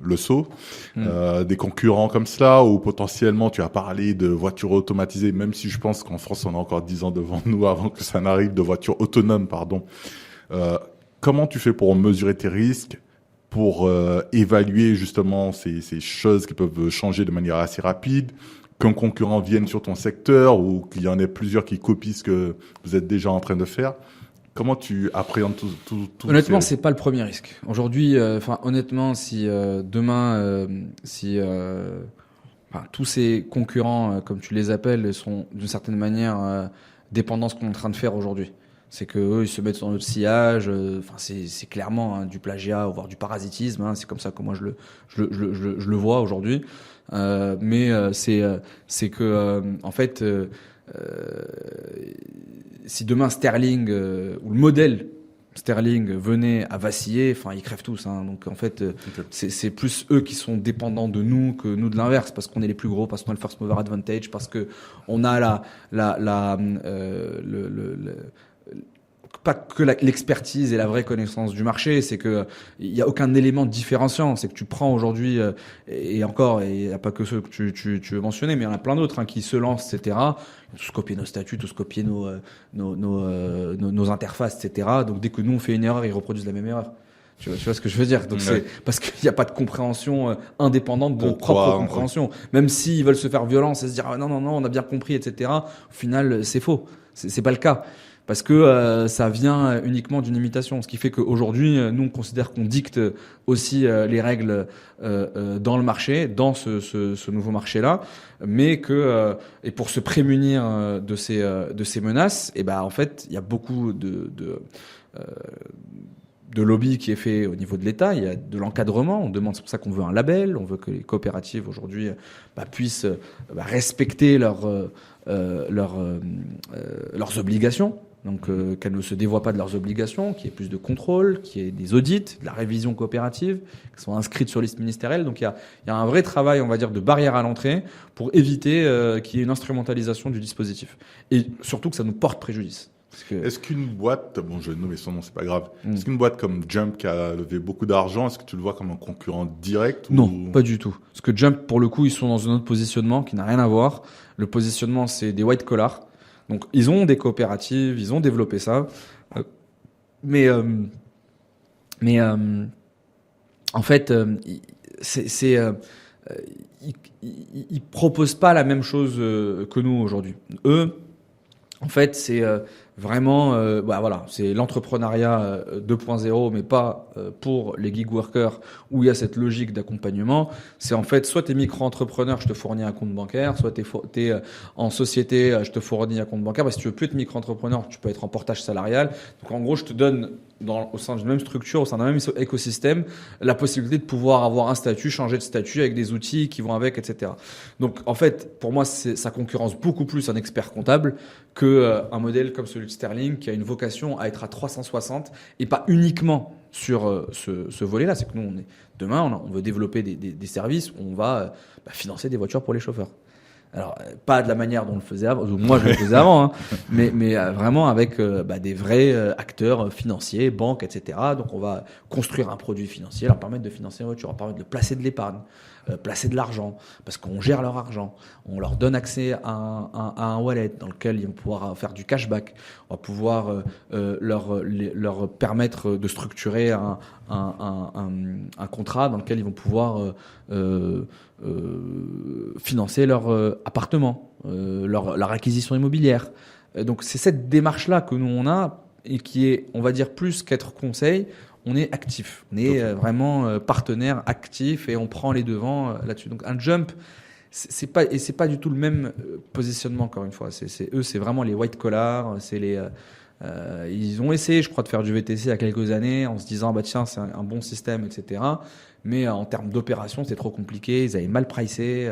Le Sceau, des concurrents comme cela, ou potentiellement tu as parlé de voitures automatisées, même si je pense qu'en France on a encore 10 ans devant nous avant que ça n'arrive, de voitures autonomes, pardon. Comment tu fais pour mesurer tes risques, pour évaluer justement ces choses qui peuvent changer de manière assez rapide, qu'un concurrent vienne sur ton secteur ou qu'il y en ait plusieurs qui copient ce que vous êtes déjà en train de faire? Comment tu appréhendes tout Honnêtement, c'est pas le premier risque. Aujourd'hui, honnêtement, si demain, tous ces concurrents, comme tu les appelles, sont d'une certaine manière dépendants de ce qu'on est en train de faire aujourd'hui. C'est que eux, ils se mettent sur notre sillage. C'est clairement du plagiat, voire du parasitisme. C'est comme ça que moi je le vois aujourd'hui. C'est que en fait. Si demain Sterling ou le modèle Sterling venait à vaciller, ils crèvent tous. Donc en fait, c'est plus eux qui sont dépendants de nous que nous de l'inverse, parce qu'on est les plus gros, parce qu'on a le first mover advantage, parce que on a pas que l'expertise et la vraie connaissance du marché, c'est que il y a aucun élément différenciant. C'est que tu prends aujourd'hui et encore, et il n'y a pas que ceux que tu veux mentionner, mais il y en a plein d'autres qui se lancent, etc. Tous copier nos statuts, tous copier nos interfaces, etc. Donc dès que nous on fait une erreur, ils reproduisent la même erreur. Tu vois ce que je veux dire? Donc c'est parce qu'il n'y a pas de compréhension indépendante de notre propre compréhension. Même s'ils veulent se faire violence et se dire non, on a bien compris, etc. Au final, c'est faux. C'est pas le cas. Parce que ça vient uniquement d'une imitation. Ce qui fait qu'aujourd'hui, nous, on considère qu'on dicte aussi les règles dans le marché, dans ce nouveau marché-là, mais que et pour se prémunir de ces menaces, en fait, il y a beaucoup de lobby qui est fait au niveau de l'État. Il y a de l'encadrement. On demande, c'est pour ça qu'on veut un label. On veut que les coopératives aujourd'hui puissent respecter leurs obligations. Donc qu'elles ne se dévoient pas de leurs obligations, qu'il y ait plus de contrôle, qu'il y ait des audits, de la révision coopérative, qui sont inscrites sur liste ministérielle. Donc il y a un vrai travail, on va dire, de barrière à l'entrée pour éviter qu'il y ait une instrumentalisation du dispositif. Et surtout que ça nous porte préjudice. Est-ce qu'une boîte, je vais nommer son nom, c'est pas grave. Est-ce qu'une boîte comme Jump qui a levé beaucoup d'argent, est-ce que tu le vois comme un concurrent direct? Non, pas du tout. Parce que Jump, pour le coup, ils sont dans un autre positionnement qui n'a rien à voir. Le positionnement, c'est des white collars. Donc, ils ont des coopératives, ils ont développé ça. Mais en fait, ils proposent pas la même chose que nous aujourd'hui. Eux, en fait, c'est vraiment, c'est l'entrepreneuriat 2.0, mais pas pour les gig workers où il y a cette logique d'accompagnement. C'est en fait, soit t'es micro-entrepreneur, je te fournis un compte bancaire, soit t'es en société, je te fournis un compte bancaire. Si tu veux plus être micro-entrepreneur, tu peux être en portage salarial. Donc en gros, je te donne au sein d'une même structure, au sein d'un même écosystème, la possibilité de pouvoir avoir un statut, changer de statut avec des outils qui vont avec, etc. Donc, en fait, pour moi, ça concurrence beaucoup plus un expert comptable que un modèle comme celui de Sterling qui a une vocation à être à 360 et pas uniquement sur ce volet-là. C'est que nous, demain, on veut développer des services où on va financer des voitures pour les chauffeurs. Alors, pas de la manière dont on le faisait avant, moi je le faisais avant, hein, mais vraiment avec des vrais acteurs financiers, banques, etc. Donc, on va construire un produit financier, leur permettre de financer une voiture, leur permettre de placer de l'épargne, placer de l'argent, parce qu'on gère leur argent. On leur donne accès à un wallet dans lequel ils vont pouvoir faire du cashback. On va pouvoir leur permettre de structurer un contrat dans lequel ils vont pouvoir financer leur appartement, leur acquisition immobilière. Donc c'est cette démarche-là que nous on a et qui est, on va dire, plus qu'être conseil, on est actif. On est vraiment partenaire actif et on prend les devants là-dessus. Donc un jump, c'est pas du tout le même positionnement, encore une fois. Eux, c'est vraiment les white collars, c'est les ils ont essayé, je crois, de faire du VTC il y a quelques années en se disant tiens, c'est un bon système, etc. Mais en termes d'opération, c'est trop compliqué. Ils avaient mal pricé.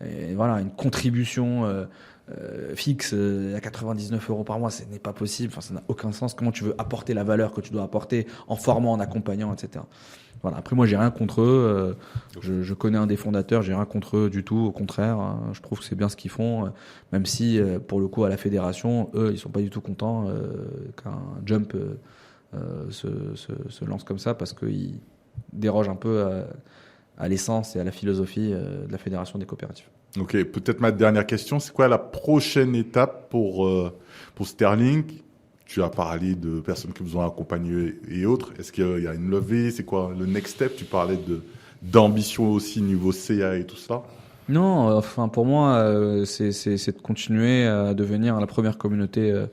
Et voilà, une contribution fixe à 99 € par mois, ce n'est pas possible. Enfin, ça n'a aucun sens. Comment tu veux apporter la valeur que tu dois apporter en formant, en accompagnant, etc. Voilà. Après, moi, j'ai rien contre eux. Je connais un des fondateurs, j'ai rien contre eux du tout. Au contraire, hein, je trouve que c'est bien ce qu'ils font. Même si, pour le coup, à la fédération, eux, ils sont pas du tout contents qu'un jump se lance comme ça parce qu'ils dérogent un peu à l'essence et à la philosophie de la fédération des coopératives. Ok, peut-être ma dernière question, c'est quoi la prochaine étape pour Sterling ? Tu as parlé de personnes qui vous ont accompagné et autres. Est-ce qu'il y a une levée ? C'est quoi le next step ? Tu parlais d'ambition aussi niveau CA et tout ça. Non, enfin pour moi, c'est de continuer à devenir la première communauté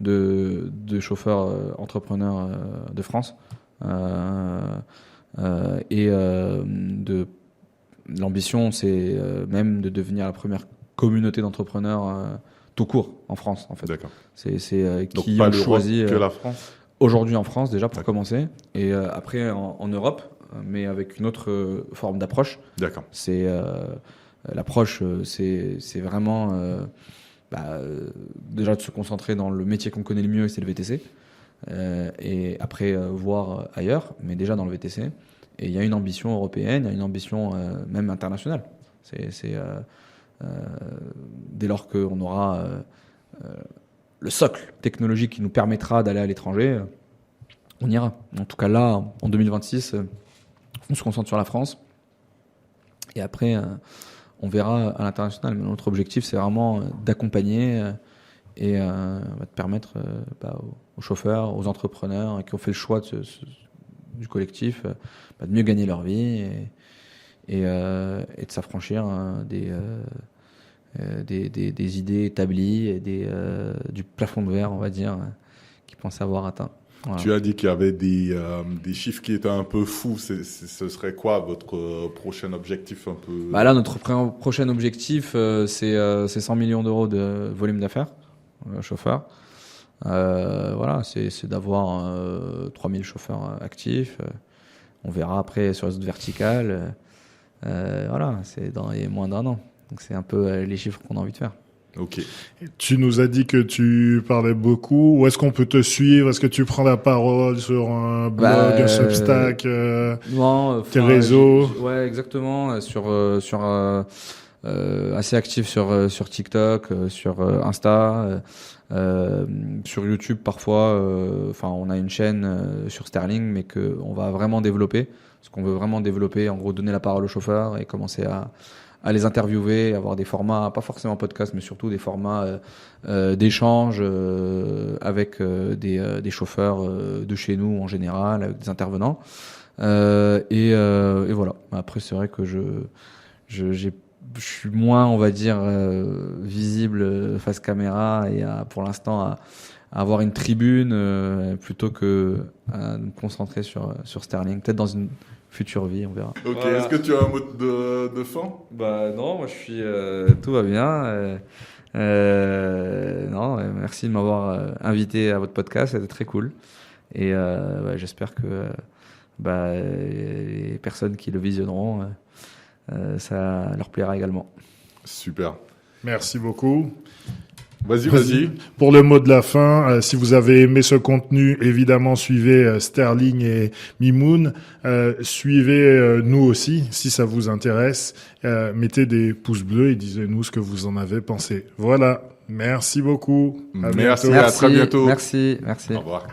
de chauffeurs entrepreneurs de France. L'ambition, c'est même de devenir la première communauté d'entrepreneurs tout court en France, en fait. D'accord. C'est Donc qui pas ont l'Europe choisi que la France. Aujourd'hui en France déjà pour commencer, et après en Europe, mais avec une autre forme d'approche. D'accord. C'est l'approche, c'est vraiment déjà de se concentrer dans le métier qu'on connaît le mieux, c'est le VTC, et après voir ailleurs, mais déjà dans le VTC. Et il y a une ambition européenne, il y a une ambition même internationale. Dès lors qu'on aura le socle technologique qui nous permettra d'aller à l'étranger, on ira. En tout cas là, en 2026, on se concentre sur la France. Et après, on verra à l'international. Mais notre objectif, c'est vraiment d'accompagner et de permettre aux chauffeurs, aux entrepreneurs qui ont fait le choix du collectif de mieux gagner leur vie et de s'affranchir des idées établies et du plafond de verre, on va dire, qu'ils pensaient avoir atteint. Voilà. Tu as dit qu'il y avait des chiffres qui étaient un peu fous. Ce serait quoi votre prochain objectif un peu Là, notre prochain objectif, c'est 100 millions d'euros de volume d'affaires, chauffeurs. Voilà, c'est d'avoir 3000 chauffeurs actifs. On verra après sur les autres verticales. Voilà, c'est dans les moins d'un an. Donc c'est un peu les chiffres qu'on a envie de faire. Ok. Tu nous as dit que tu parlais beaucoup. Où est-ce qu'on peut te suivre ? Est-ce que tu prends la parole sur un blog, un Substack, tes réseaux ? Ouais, exactement. Assez actif sur TikTok, sur Insta, sur YouTube parfois. On a une chaîne sur Sterling, mais que on va vraiment développer. Parce qu'on veut vraiment développer, en gros, donner la parole aux chauffeurs et commencer à les interviewer, avoir des formats, pas forcément podcast, mais surtout des formats d'échange avec des chauffeurs de chez nous en général, avec des intervenants. Et voilà. Après, c'est vrai que je suis moins, on va dire, visible face caméra et pour l'instant à avoir une tribune plutôt que à me concentrer sur Sterling. Peut-être dans une future vie, on verra. Ok, Voilà. Est-ce que tu as un mot de fin ? Non, moi je suis tout va bien. Merci de m'avoir invité à votre podcast, c'était très cool. Et j'espère que les personnes qui le visionneront, ça leur plaira également. Super. Merci beaucoup. Vas-y. Pour le mot de la fin, si vous avez aimé ce contenu, évidemment, suivez Sterling et Mimoun. Suivez nous aussi, si ça vous intéresse. Mettez des pouces bleus et dites-nous ce que vous en avez pensé. Voilà. Merci beaucoup. Merci, à très bientôt. Merci. Au revoir.